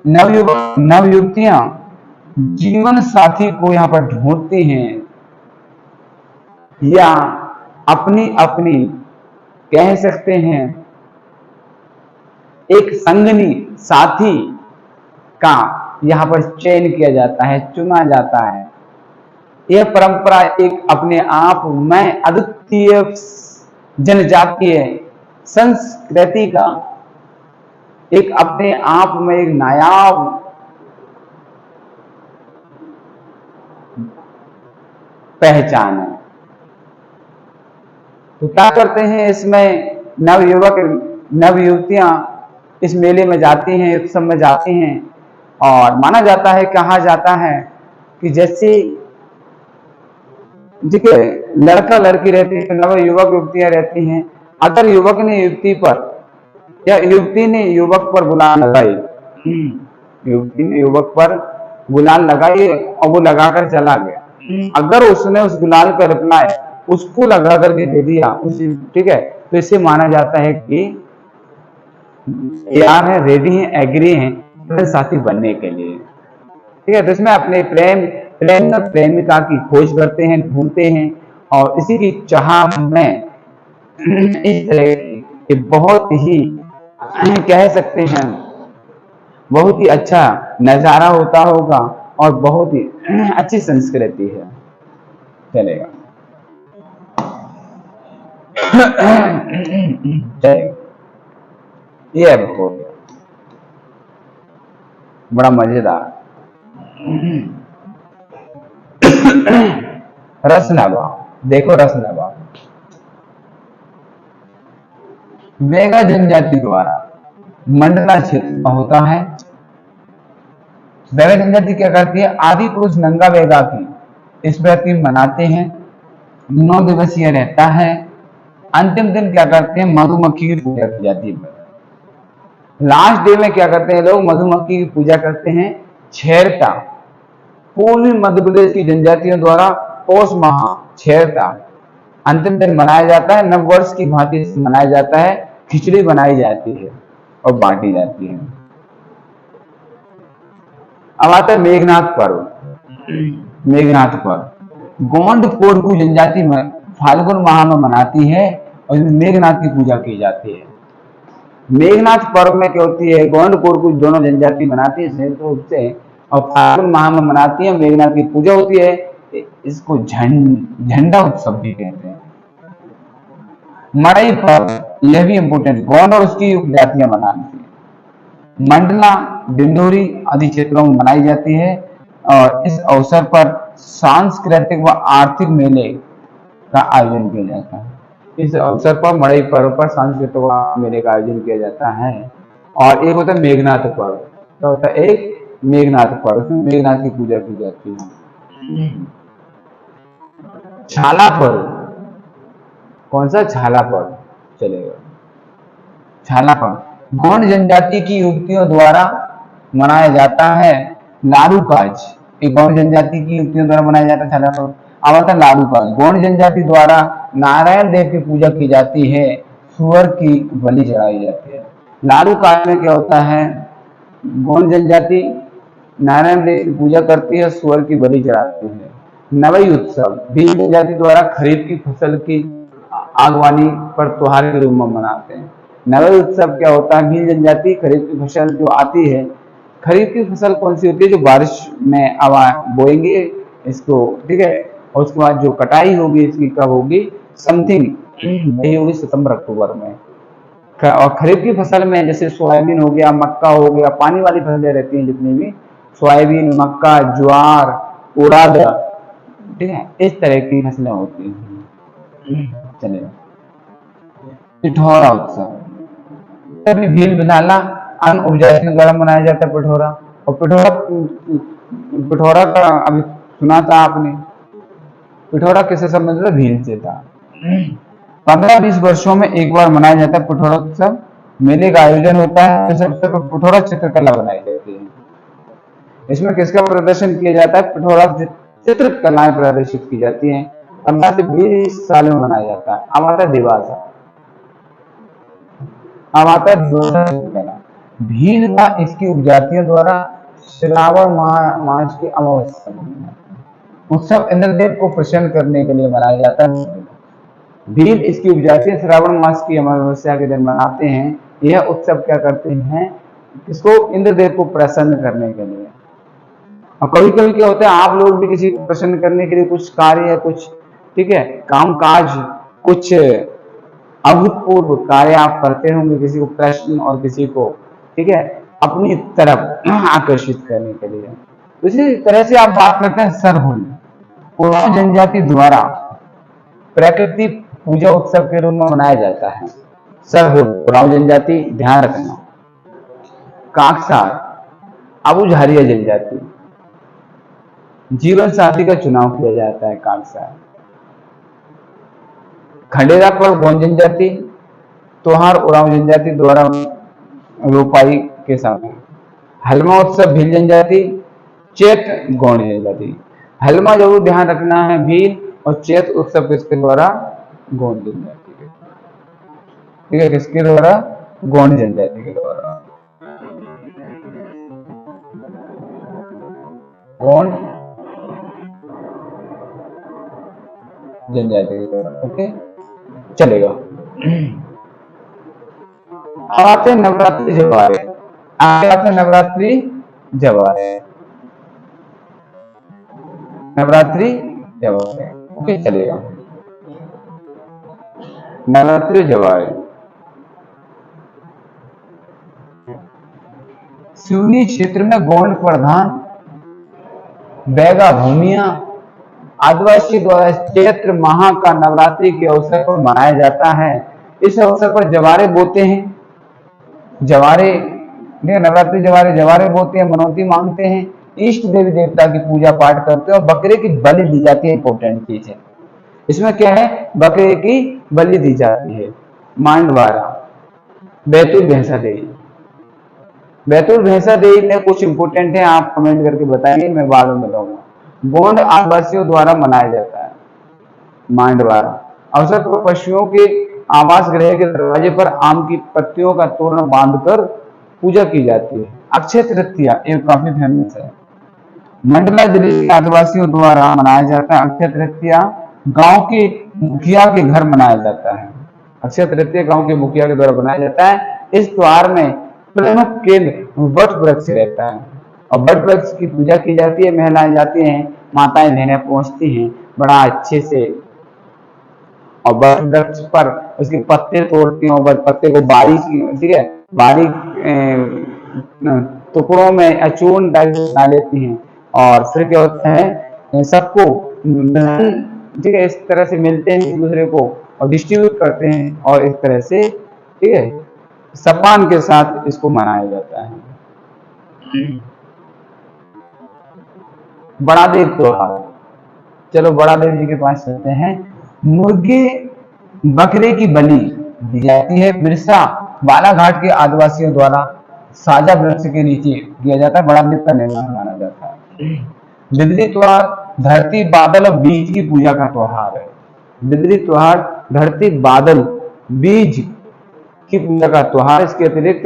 नवयुवतियां जीवन साथी को यहाँ पर ढूंढती हैं, या अपनी अपनी कह सकते हैं एक संगनी साथी का यहाँ पर चयन किया जाता है, चुना जाता है। यह परंपरा एक अपने आप में अद्वितीय जनजातीय संस्कृति का एक अपने आप में एक नायाब पहचान है। तो क्या करते हैं, इसमें नवयुवतियां इस मेले में जाती हैं, उत्सव में जाती हैं, और माना जाता है, कहा जाता है कि जैसे लड़का लड़की रहती है, नव युवक युवतियां रहती हैं, अगर युवक ने युवती पर या युवती ने युवक पर गुलाल लगाई, युवती ने युवक पर गुलाल लगाई और वो लगाकर चला गया, अगर उसने उस गुलाल का रिप्लाई उसको लगा करके दे दिया, ठीक है, तो इसे माना जाता है कि यार है, रेडी है, एग्री है साथी बनने के लिए, ठीक है। तो इसमें अपने प्रेमिका की खोज करते हैं, ढूंढते हैं, और इसी की चाह में इस तरह के बहुत ही कह सकते हैं बहुत ही अच्छा नजारा होता होगा, और बहुत ही अच्छी संस्कृति है। चलेगा, ये हो गया बड़ा मजेदार। रसनवा, देखो रसनवा वेगा जनजाति द्वारा मंडला क्षेत्र में होता है। वेगा जनजाति क्या करती है, आदि पुरुष नंगा वेगा की इस प्रति मनाते हैं, 9 दिवसीय रहता है। अंतिम दिन क्या करते हैं, मधुमक्खी की पूजा की जाती है। लास्ट डे में क्या करते हैं लोग, मधुमक्खी की पूजा करते हैं। छेरता पूर्वी मध्य प्रदेश की जनजातियों द्वारा पौष माह छेरता अंतिम दिन मनाया जाता है, नव वर्ष की भांति मनाया जाता है। खिचड़ी बनाई जाती है और बांटी जाती है। अब आता है मेघनाथ पर्व। मेघनाथ पर्व गोंड कोरकू जनजाति में फाल्गुन माह में मनाती है, और इसमें मेघनाथ की पूजा की जाती है। मेघनाथ पर्व में क्या होती है, गोंड कोरकू दोनों जनजाति मनाती है संयुक्त रूप से और फाल्गुन माह में मनाती है, मेघनाथ की पूजा होती है। इसको झंडा उत्सव भी कहते हैं। मड़ई पर्व यह भी इम्पोर्टेंट, गोंड और उसकी उपजातियां मनाती है। मंडला, डिंडोरी आदि क्षेत्रों में मनाई जाती है और इस अवसर पर सांस्कृतिक व आर्थिक मेले का आयोजन किया जाता है। इस अवसर पर मड़ई पर्व पर सांस्कृतिक मेले का आयोजन किया जाता है। और एक होता है मेघनाथ पर्व, क्या होता है, एक मेघनाथ पर्व, उसमें मेघनाथ की पूजा की जाती है। छाला पर्व, कौन सा छाला पर्व चलेगा, छाला पर्व गोंड जनजाति की युवतियों द्वारा मनाया जाता है। लारू काज, एक गोंड जनजाति की युवतियों द्वारा मनाया जाता है छाला पर्व। अब आता है लारू काज, गोंड जनजाति द्वारा नारायण देव की पूजा की जाती है, सुअर की बलि चढ़ाई जाती है। लारू काज में क्या होता है, गोंड जनजाति नारायण देव की पूजा करती है, सुअर की बलि चढ़ाती है। नवई उत्सव भील जनजाति द्वारा खरीफ की फसल की आगवानी पर त्योहार के रूप में मनाते हैं। नवई उत्सव क्या होता है, भील जनजाति खरीफ की फसल जो आती है, खरीफ की फसल कौन सी होती है, जो बारिश में बोएंगे इसको, ठीक है, और उसके बाद जो कटाई होगी इसकी कब होगी, समथिंग यही होगी सितंबर अक्टूबर में। और खरीफ की फसल में जैसे सोयाबीन हो गया, मक्का हो गया, पानी वाली फसलें रहती हैं जितनी भी, सोयाबीन, मक्का, ज्वार, उड़द, ठीक है, इस तरह की फसलें होती हैं। चलिए, पिठौरा उत्सव तभी भील बिनाला अन्य उपजातियों द्वारा मनाया जाता है पिठौरा। और पिठौरा का अभी सुना था आपने, पिठौरा किससे संबंधित था, भील से था। 15-20 वर्षों में एक बार मनाया जाता है पिठौरा उत्सव। मेले का आयोजन होता है, इस अवसर पर पिठौरा चित्रकला बनाई जाती है। इसमें किसका प्रदर्शन किया जाता है, पिठौरा चित्रकलाएं प्रदर्शित की जाती हैं। 15 से 20 साल में मनाया जाता है। अब आता है दिवासा, अब आता है भील व इसकी उपजातियों द्वारा श्रावण मास की अमावस्या उत्सव इंद्रदेव को प्रसन्न करने के लिए मनाया जाता है। भील इसकी उपजातियां श्रावण मास की अमावस्या के दिन मनाते हैं। यह उत्सव क्या करते हैं, इसको इंद्रदेव को प्रसन्न करने के लिए। और कभी कभी क्या होता है, आप लोग भी किसी को प्रसन्न करने के लिए कुछ कार्य है, कुछ, ठीक है, काम काज, कुछ अभूतपूर्व कार्य आप करते होंगे, किसी को प्रश्न और किसी को, ठीक है, अपनी तरफ आकर्षित करने के लिए। इसी तरह से आप बात करते हैं सरहुल, उरांव जनजाति द्वारा प्रकृति पूजा उत्सव के रूप में मनाया जाता है। सरहुल उरांव जनजाति, ध्यान रखना। काकसार अबुझारिया जनजाति, जीवन साथी का चुनाव किया जाता है काकसार। खंडेरा पर्व गोंड जनजाति, त्योहार उरांव जनजाति द्वारा रोपाई के साथ। हलमा उत्सव भील जनजाति, चैत गोंड जनजाति। हलमा जरूर ध्यान रखना है, भील, और चैत उत्सव किसके द्वारा, गोंड जनजाति के, ठीक है, किसके द्वारा, गोंड जनजाति के द्वारा, गोंड जनजाति के द्वारा। ओके, चलेगा। आते नवरात्रि जवारे, आगे आते नवरात्रि जवारे, नवरात्रि जवारे। ओके, चलेगा। नवरात्रि जवारे सिवनी क्षेत्र में गोंड प्रधान बैगा भूमिया आदिवासी द्वारा चैत्र माह का नवरात्रि के अवसर पर मनाया जाता है। इस अवसर पर जवारे बोते हैं, जवारे, नवरात्रि जवारे, जवारे बोते हैं, मनौती मांगते हैं, इष्ट देवी देवता की पूजा पाठ करते हैं और बकरे की बलि दी जाती है। इंपॉर्टेंट चीज है इसमें क्या है, बकरे की बलि दी जाती है। मांडवारा, बैतूल भैंसा देवी, बैतूल भैंसा देवी में कुछ इंपोर्टेंट है, आप कमेंट करके बताइए, मैं बाद में बताऊंगा। गोंड आदिवासियों द्वारा मनाया जाता है। मांडवारा अवसर पर पशुओं के आवास गृह के दरवाजे पर आम की पत्तियों का तोरण बांधकर पूजा की जाती है। अक्षय तृतीया ये काफी फेमस है। मंडला जिले के आदिवासियों द्वारा मनाया जाता है। अक्षय तृतीया गांव के मुखिया के घर मनाया जाता है। अक्षय तृतीया गांव के मुखिया के द्वारा बनाया जाता है। इस त्योहार में प्रमुख केंद्र वट वृक्ष रहता है और वट वृक्ष की पूजा की जाती है। महिलाएं जाती हैं, माताएं लेने पहुंचती हैं बड़ा अच्छे से, और वट वृक्ष पर उसके पत्ते तोड़ती हैं और पत्ते को बारीक, ठीक है, बारीक टुकड़ों में अचूर्ण बना लेती हैं और फिर क्या होता है, सबको, ठीक है, इस तरह से मिलते हैं एक दूसरे को और डिस्ट्रीब्यूट करते हैं और इस तरह से, ठीक है, सम्मान के साथ इसको मनाया जाता है। बड़ा देव त्योहार, चलो बड़ा देव जी के पास चलते हैं। मुर्गे बकरे की बलि दी जाती है। बिरसा बालाघाट के आदिवासियों द्वारा साजा वृक्ष के नीचे किया जाता है। बड़ा देव का निर्माण माना जाता है। बिदरी त्योहार धरती बादल और बीज की पूजा का त्योहार है। बिदरी त्योहार धरती बादल बीज की पूजा का त्योहार। इसके अतिरिक्त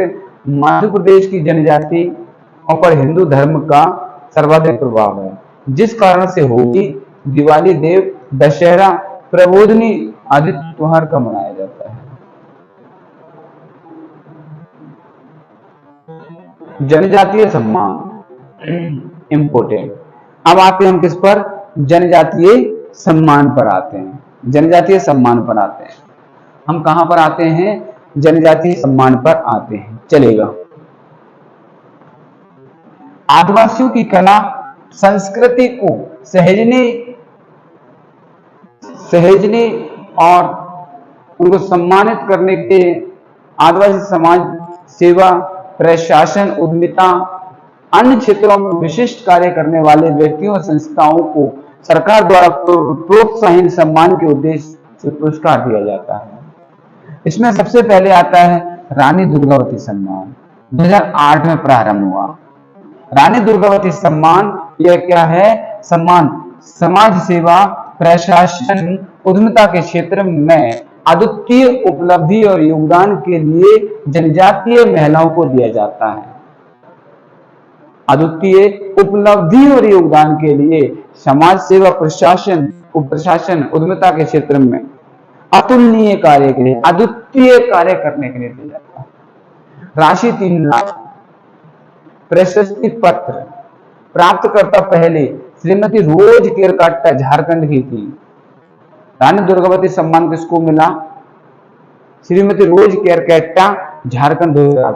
मध्य प्रदेश की जनजाति पर हिंदू धर्म का सर्वाधिक प्रभाव है, जिस कारण से होली, दिवाली, देव, दशहरा, प्रबोधनी आदि त्योहार का मनाया जाता है। जनजातीय सम्मान इम्पोर्टेंट। अब आते हैं हम किस पर, जनजातीय सम्मान पर आते हैं। जनजातीय सम्मान पर आते हैं हम कहां पर आते हैं, जनजातीय सम्मान पर आते हैं, चलेगा। आदिवासियों की कला संस्कृति को सहेजने और उनको सम्मानित करने के आदिवासी समाज सेवा, प्रशासन, उद्यमिता, अन्य क्षेत्रों में विशिष्ट कार्य करने वाले व्यक्तियों और संस्थाओं को सरकार द्वारा प्रोत्साहन सम्मान के उद्देश्य से पुरस्कार दिया जाता है। इसमें सबसे पहले आता है रानी दुर्गावती सम्मान, 2008 में प्रारंभ हुआ। रानी दुर्गावती सम्मान यह क्या है, सम्मान समाज सेवा, प्रशासन, उद्यमिता के क्षेत्र में अद्वितीय उपलब्धि और योगदान के लिए जनजातीय महिलाओं को दिया जाता है। अद्वितीय उपलब्धि और योगदान के लिए समाज सेवा, प्रशासन, उद्यमिता के क्षेत्र में अतुलनीय कार्य के लिए, अद्वितीय कार्य करने के लिए दिया जाता है। राशि 3 लाख। प्रशस्ति पत्र प्राप्तकर्ता पहले श्रीमती रोज केरकाट्टा झारखंड की थी। रानी दुर्गावती सम्मान किसको मिला, श्रीमती रोज केरकाट्टा झारखंड 2008,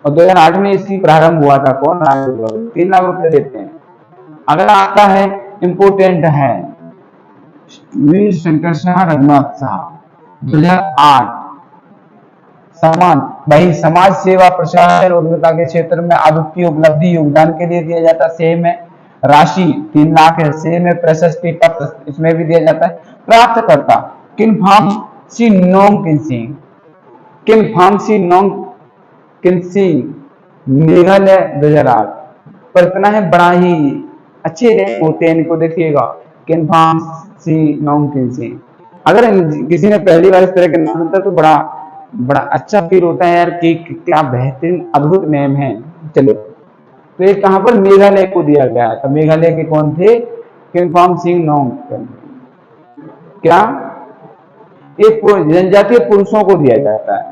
और 2008 में इसकी प्रारंभ हुआ था। कौन, रानी दुर्गावती। 3 लाख रुपए देते हैं। अगला आता है इंपोर्टेंट है, वीर शंकर शाह रघुनाथ शाह, 2008 सम्मान वही समाज सेवा, प्रशासन, उद्यमिता के क्षेत्र में अद्वितीय उपलब्धि योगदान के लिए दिया जाता है। सेम है, राशि 3 लाख है। सेम है, प्रशस्ति पत्र इसमें भी दिया जाता है। प्राप्तकर्ता किन्फाम सी नोंग किन्सिंग, किन्फाम सी नोंग किन्सिंग, मेघालय 2008। पर इतना है, बड़ा ही अच्छे रैंक होते हैं इनको, देखिएगा, किन्फाम सी नोंग किन्सिंग। अगर किसी ने पहली बार इस तरह के नाम सुनता तो बड़ा अच्छा फील होता है यार कि क्या बेहतरीन अद्भुत नेम है। चलो, तो ये कहां पर, मेघालय को दिया गया था। मेघालय के कौन थे, किन्फाम सिंह नोंग। क्या ये जनजातीय पुरुषों को दिया जाता है।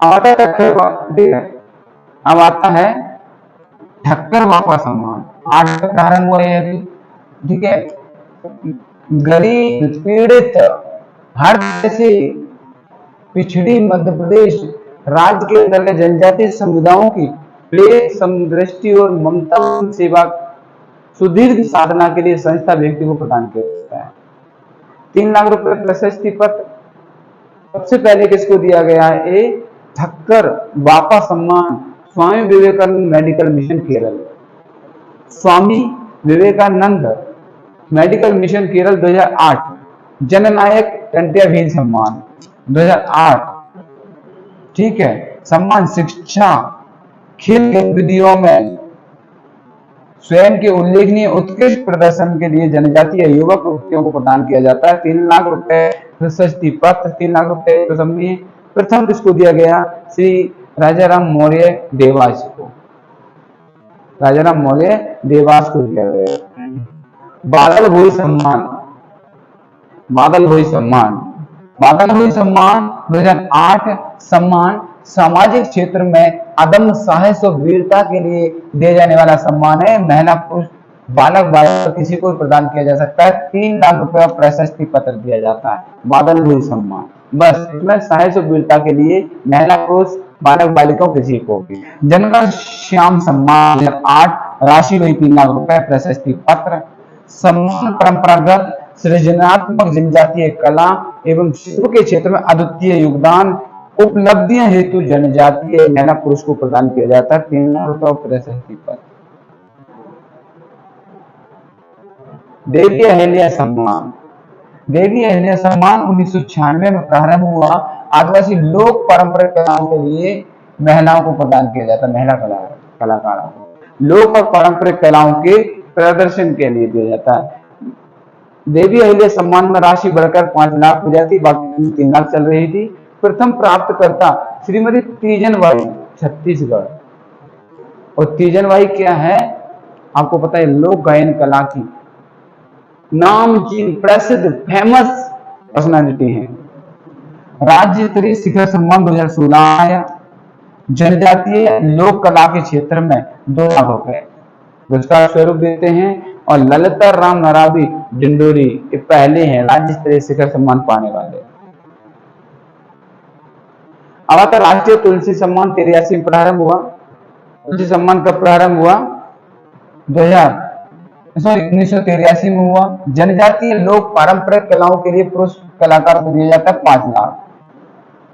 आता है, अब आता है ठक्कर बापा सम्मान। 8 में प्रारंभ हुआ है, ठीक है। गरीब, पीड़ित, हर जैसे पिछड़ी मध्य प्रदेश राज्य के अंदर जनजातीय समुदायों की प्रेम, समदृष्टि और ममता सेवा सुदीर्घ साधना के लिए संस्था व्यक्ति को प्रदान किया जाता है। 3 लाख रुपए प्रशस्ति पत्र सबसे पहले किसको दिया गया है, ये ठक्कर बापा सम्मान Swami Vivekananda medical mission Kerala. Swami Vivekananda medical mission Kerala 2008। जननायक टंट्या भील सम्मान 2008, ठीक है। सम्मान शिक्षा, खेल गतिविधियों में स्वयं के उल्लेखनीय उत्कृष्ट प्रदर्शन के लिए जनजातीय युवक व्यक्तियों को प्रदान किया जाता है। 3 लाख रुपए प्रशस्ति पत्र, 3 लाख रुपए प्रथम किसको दिया गया, श्री राजाराम मौर्य देवास को, राजाराम मौर्य देवास को दिया गया। बादल भोई सम्मान, बादल भोई सम्मान बादल हुई सम्मान 2008 सम्मान सामाजिक क्षेत्र में अदम्य साहस और वीरता के लिए दिया जाने वाला सम्मान है। महिला पुरुष बालक बालिका किसी को प्रदान किया जा सकता है। 3 लाख रुपए का प्रशस्ति पत्र दिया जाता है। बादल हुई सम्मान बस इसमें साहस और वीरता के लिए महिला पुरुष बालक बालिकाओं किसी को भी। जनगण श्याम सम्मान 2008 राशि हुई 3 लाख रुपए प्रशस्ति पत्र। सम्मान परंपरागत सृजनात्मक जनजातीय कला एवं शिल्प के क्षेत्र में अद्वितीय योगदान उपलब्धियां हेतु जनजातीय महिला पुरुष को प्रदान किया जाता है। 3 लाख रुपए प्रशस्ति पत्र। देवी अहिल्या सम्मान देवी अहिल्या सम्मान 1996 में प्रारंभ हुआ। आदिवासी लोक पारंपरिक कलाओं के लिए महिलाओं को प्रदान किया जाता है। महिला कलाकारों को लोक और पारंपरिक कलाओं के प्रदर्शन के लिए दिया जाता है। देवी अहिल्या सम्मान में राशि बढ़कर 5 लाख हो जाती, बाकी 3 लाख चल रही थी। प्रथम प्राप्तकर्ता श्रीमती तीजनबाई छत्तीसगढ़। और तीजनबाई क्या है आपको पता है, लोक गायन कला की नामचीन प्रसिद्ध फेमस पर्सनालिटी है। राज्य स्तरीय शिखर सम्मान 2016 आया। जनजातीय लोक कला के क्षेत्र में 2 लाख रुपए पुरस्कार स्वरूप देते हैं। और ललिता राम नरावी डिंडोरी ये पहले हैं राज्य स्तरीय शिखर सम्मान पाने वाले। अब आता राष्ट्रीय तुलसी सम्मान 83 में प्रारंभ हुआ। तुलसी सम्मान कब प्रारंभ हुआ? 1983 में हुआ। जनजातीय लोक पारंपरिक कलाओं के लिए पुरुष कलाकार को दिया जाता है 5 लाख।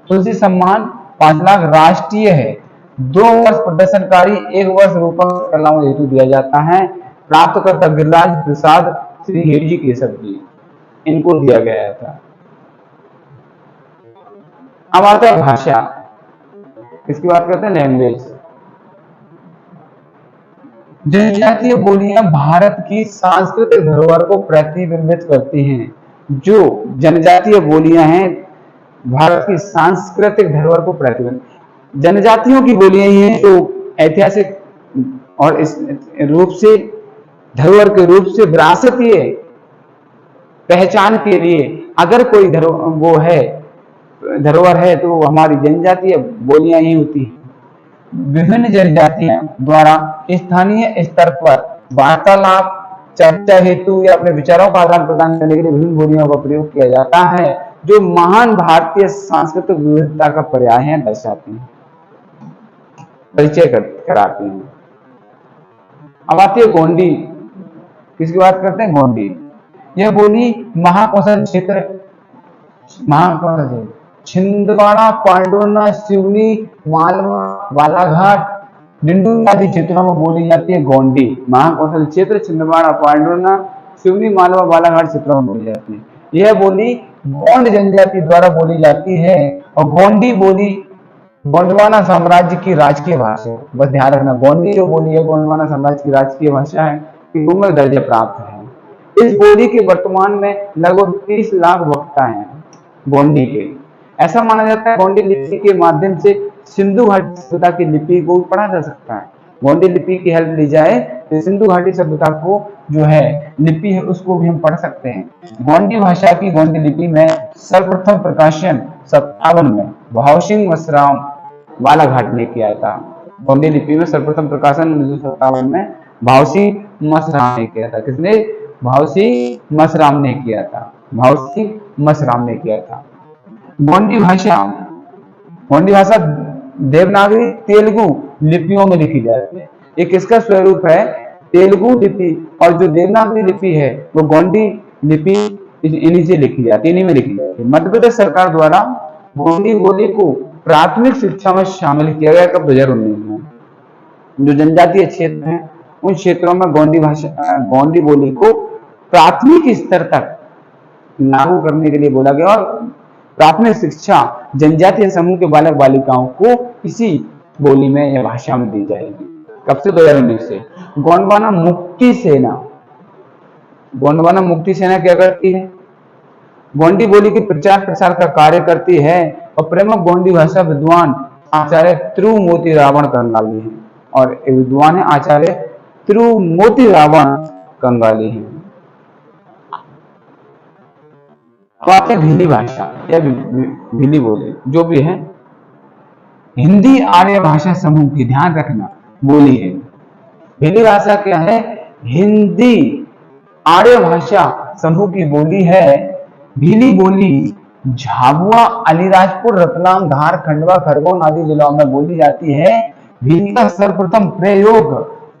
तुलसी सम्मान 5 लाख राष्ट्रीय है। 2 वर्ष प्रदर्शनकारी 1 वर्ष रूपक कलाओं हेतु दिया जाता है। प्राप्तकर्ता गिरिराज प्रसाद श्री हिरजी केशव जी इनको दिया गया था। अब आता है भाषा, इसकी बात करते हैं लैंग्वेज। जनजातीय बोलियां भारत की सांस्कृतिक धरोहर को प्रतिबिंबित करती हैं। जो जनजातीय बोलियां हैं भारत की सांस्कृतिक धरोहर को प्रतिबिंबित, जनजातियों की बोलियां ही हैं जो ऐतिहासिक और इस रूप से धरोहर के रूप से विरासतीय पहचान के लिए अगर कोई धरोहर है तो हमारी जनजातीय बोलियां ही होती हैं। विभिन्न जनजातियों द्वारा स्थानीय स्तर पर वार्तालाप चर्चा हेतु या अपने विचारों का आदान प्रदान करने के लिए विभिन्न बोलियों का प्रयोग किया जाता है जो महान भारतीय सांस्कृतिक विविधता का पर्याय है, दर्शाती हैं, परिचय कराती हैं। अब आती है गोंडी। किसकी बात करते हैं? गोंडी। यह बोली महाकौशल क्षेत्र छिंदवाड़ा पांडुरना सिवनी मालवा बालाघाट डिंडोरी आदि क्षेत्रों में बोली जाती है गोंडी। महाकौशल क्षेत्र छिंदवाड़ा पांडुरना सिवनी मालवा बालाघाट क्षेत्रों में बोली जाती है। यह बोली गोंड जनजाति द्वारा बोली जाती है और गोंडी बोली गोंडवाना साम्राज्य की राजकीय भाषा है। बस ध्यान रखना, गोंडी जो बोली है गोंडवाना साम्राज्य की राजकीय भाषा है, उम्र दर्जा प्राप्त है। इस बोली के वर्तमान में लगभग 30 लाख वक्ता हैं गोंडी के। ऐसा माना जाता है गोंडी लिपि के माध्यम से सिंधु घाटी सभ्यता की लिपि को पढ़ा जा सकता है। गोंडी लिपि की हेल्प ली जाए तो सिंधु घाटी सभ्यता को जो है लिपि है उसको भी हम पढ़ सकते हैं। गोंडी भाषा की गोंडी लिपि में सर्वप्रथम प्रकाशन 57 में भाव सिंह मसराम बालाघाट ने किया था। गोंडी लिपि में सर्वप्रथम प्रकाशन 1957 में भाव सिंह मसराम ने किया था। किसने? भाव सिंह मसराम ने किया था। भाव सिंह मसराम ने किया था। गोंडी भाषा देवनागरी तेलुगु लिपियों में लिखी जाती है। ये किसका स्वरूप है? तेलुगु लिपि। और जो देवनागरी लिपि है वो गोंडी लिपि इन्हीं से लिखी जाती है, इन्हीं में लिखी जाती है। मध्य प्रदेश सरकार द्वारा गोंडी बोली को प्राथमिक शिक्षा में शामिल किया गया कब? 2019 में। जो जनजातीय क्षेत्र हैं उन क्षेत्रों में गोंडी बोली को प्राथमिक स्तर तक लागू करने के लिए बोला गया और प्राथमिक शिक्षा जनजातीय समूह के बालक बालिकाओं को इसी बोली में या भाषा में दी जाएगी। कब से? 2019 से। गोंडवाना मुक्ति सेना क्या करती है? गोंडी बोली के प्रचार प्रसार का कार्य करती है और प्रमुख गोंडी भाषा विद्वान आचार्य त्रिमूर्ति रावण कंगाली है। और विद्वान है आचार्य त्रिमूर्ति रावण कंगाली है। अब आते हैं भीली भाषा या भीली बोली, जो भी है। हिंदी आर्य भाषा समूह की, ध्यान रखना, बोली है। भीली भाषा क्या है? हिंदी आर्य भाषा समूह की बोली है। भीली बोली झाबुआ, अलीराजपुर, रतलाम, धार, खंडवा, खरगोन आदि जिलों में बोली जाती है। भीली का सर्वप्रथम प्रयोग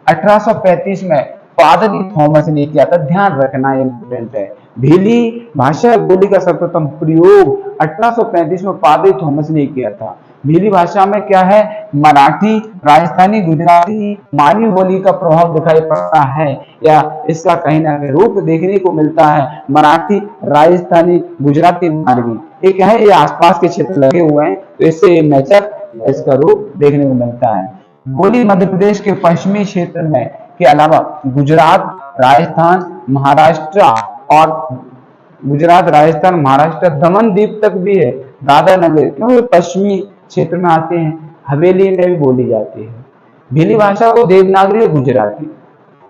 1835 में पादरी थॉमस ने किया था। ध्यान रखना, इंपॉर्टेंट है। भीली भाषा बोली का सर्वप्रथम प्रयोग 1835 में पादरी थॉमस ने किया था। भीली भाषा में क्या है? मराठी, राजस्थानी, गुजराती, मालवी बोली का प्रभाव दिखाई पड़ता है, या इसका कहीं ना कहीं रूप देखने को मिलता है। मराठी, राजस्थानी, गुजराती, मालवी, ये क्या है? ये आसपास के क्षेत्र लगे हुए हैं, तो इससे ये मैचअप, इसका रूप देखने को मिलता है। बोली मध्य प्रदेश के पश्चिमी क्षेत्र में के अलावा गुजरात, राजस्थान, महाराष्ट्र और गुजरात, राजस्थान, महाराष्ट्र, दमन द्वीप तक भी है। दादर नगर, क्योंकि पश्चिमी क्षेत्र में आते हैं। हवेली में भी बोली जाती है। भीली भाषा को देवनागरी और गुजराती,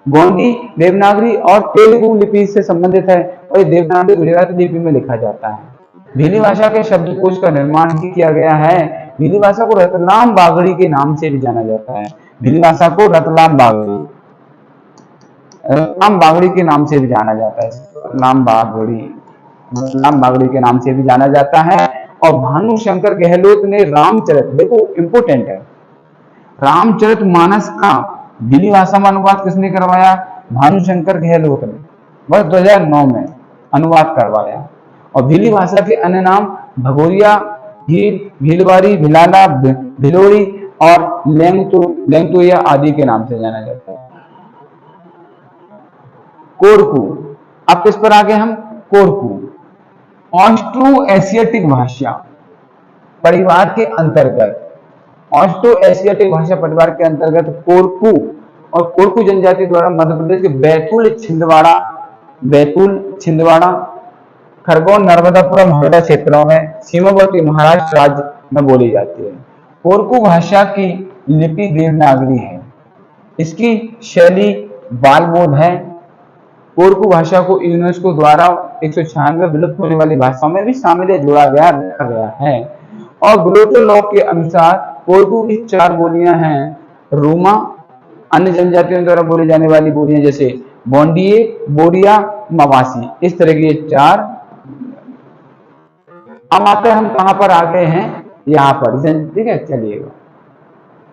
गोंडी, देवनागरी और तेलुगु लिपि से संबंधित है, और देवनागरी गुजराती लिपि में लिखा जाता है। भीली भाषा के शब्दकोश का निर्माण भी किया गया है। भीली भाषा को रतलाम बागड़ी के नाम से भी जाना जाता है। भीली भाषा को रतलाम बागड़ी के नाम से भी जाना जाता है। रतलाम बागड़ी के नाम से भी जाना जाता है। और भानु शंकर गहलोत ने रामचरित, देखो इंपोर्टेंट है, रामचरित मानस का भीली भाषा में अनुवाद किसने करवाया? भानु शंकर गहलोत ने, वर्ष 2009 में अनुवाद करवाया। और भीली भाषा के अन्य नाम भगोरिया, भील, भीलवारी, भिलाला, भिलोरी और लेंगतुया आदि के नाम से जाना जाता है। कोरकू, अब किस पर आ गए हम? कोरकू ऑस्ट्रो एशियाटिक भाषा परिवार के अंतर्गत, ऑस्ट्रो एशियाटिक भाषा परिवार के अंतर्गत कोरकू और कोरकू जनजाति द्वारा मध्य प्रदेश के बैतूल, छिंदवाड़ा, खरगोन, नर्मदापुरम, हरदा क्षेत्रों में सीमावर्ती महाराष्ट्र राज्य में बोली जाती है। कोरकू भाषा की लिपि देवनागरी है। इसकी शैली बालबोध है। कोरकू भाषा को यूनेस्को द्वारा 196 विलुप्त होने वाली भाषाओं में भी शामिल जोड़ा गया, रखा गया है। और ग्लोटल लॉ के अनुसार कोरकू की 4 बोलियां हैं। रूमा, अन्य जनजातियों द्वारा बोली जाने वाली बोलियां जैसे बोंडिये, बोरिया, मवासी, इस तरह की 4। अब आते हम कहां पर आ गए हैं? यहाँ पर, ठीक है, चलिएगा।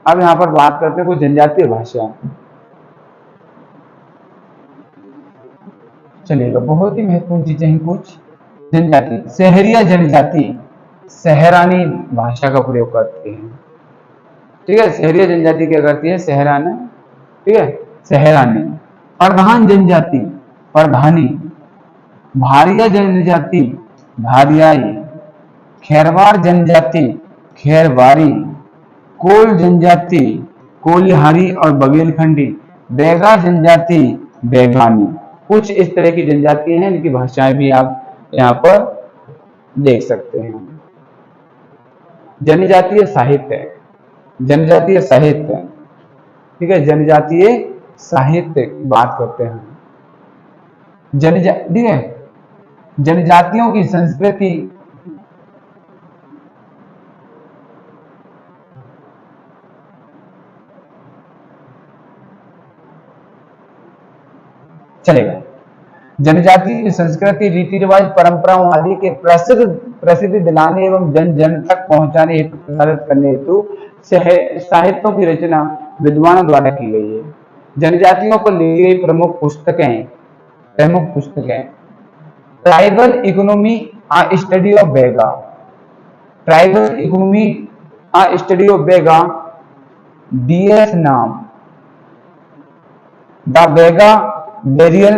अब यहाँ पर बात करते हैं कुछ जनजातीय भाषा, चलिएगा। बहुत ही महत्वपूर्ण चीजें हैं कुछ। जनजाति, सहरिया जनजाति सहरानी भाषा का प्रयोग करती है, ठीक है। सहरिया जनजाति क्या करती है? सहराना, ठीक है, सहरानी। प्रधान जनजाति प्रधानी, भारिया जनजाति भारियाई, खेरवार जनजाति खेरवारी, कोल जनजाति कोलिहारी और बघेलखंडी, बैगा जनजाति बैगानी। कुछ इस तरह की जनजातियां हैं, इनकी भाषाएं भी आप यहाँ पर देख सकते हैं। जनजातीय साहित्य, जनजातीय साहित्य, ठीक है, जनजातीय साहित्य की बात करते हैं। ठीक है, जनजातियों की संस्कृति, चलेगा। जनजाति की संस्कृति, रीति रिवाज, परंपराओं आदि के प्रसिद्धि दिलाने एवं जन जन तक पहुंचाने हेतु, प्रसारित करने हेतु साहित्यों की रचना विद्वानों द्वारा की गई है। जनजातियों पर लिखी गई प्रमुख पुस्तकें, tribal economy a study of Baiga, tribal economy a study of Baiga, DS नाम, the Baiga Verrier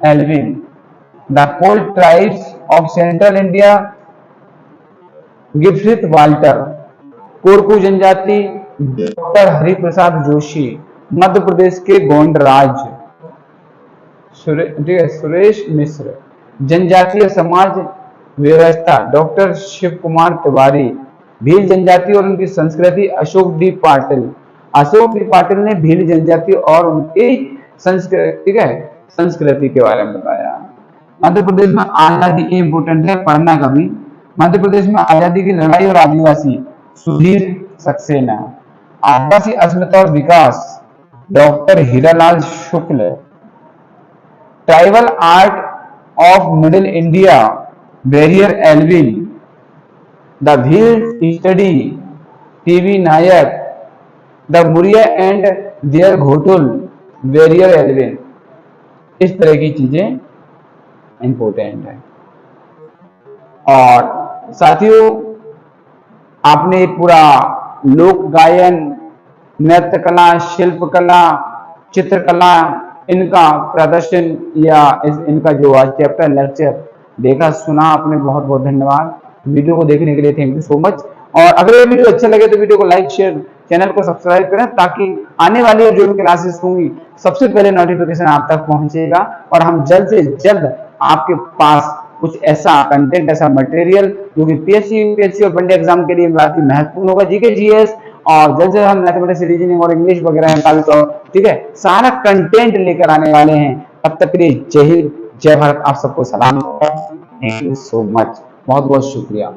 Elwin, the Kol tribes of central India, गिब्सित वाल्टर, कोरकू जनजाति, डॉक्टर हरिप्रसाद जोशी, मध्य प्रदेश के गोंड राज्य, सुरेश मिश्र, जनजातीय समाज व्यवस्था, डॉक्टर शिव कुमार तिवारी, भील जनजाति और उनकी संस्कृति, अशोक डी पाटिल ने भील जनजाति और उनकी संस्कृति के बारे में बताया। मध्य प्रदेश में आजादी, इम्पोर्टेंट है पढ़ना कभी। मध्य प्रदेश में आजादी की लड़ाई और आदिवासी, सुधीर सक्सेना। आदिवासी अस्मिता और विकास, doctor Hiralal Shukla. Tribal art of middle India, Verrier Elwin. The Bhil study, TV Nayak. The Muria and their ghotul, Verrier Elwin. इस तरह की चीजें इंपॉर्टेंट है। और साथियों, आपने पूरा लोक गायन, नृत्य कला, शिल्प कला, चित्रकला, इनका प्रदर्शन या इनका जो आज चैप्टर लेक्चर देखा, सुना आपने। बहुत बहुत धन्यवाद वीडियो को देखने के लिए। Thank you so much. और अगर ये वीडियो अच्छा लगे तो वीडियो को लाइक, शेयर, चैनल को सब्सक्राइब करें, ताकि आने वाली जो भी क्लासेस होंगी सबसे पहले नोटिफिकेशन आप तक पहुंचेगा। और हम जल्द से जल्द आपके पास कुछ ऐसा कंटेंट, ऐसा मटेरियल जो कि पीएससी, यूपीएससी और पंडित एग्जाम के लिए बहुत ही महत्वपूर्ण होगा, जीके, जीएस, और जल्द से हम मैथमेटिक्स, रीजनिंग और इंग्लिश वगैरह निकाल, तो ठीक है, सारा कंटेंट लेकर आने वाले हैं। तब तक के लिए जय हिंद, जय भारत, आप सबको सलाम। थैंक यू सो मच, बहुत बहुत शुक्रिया।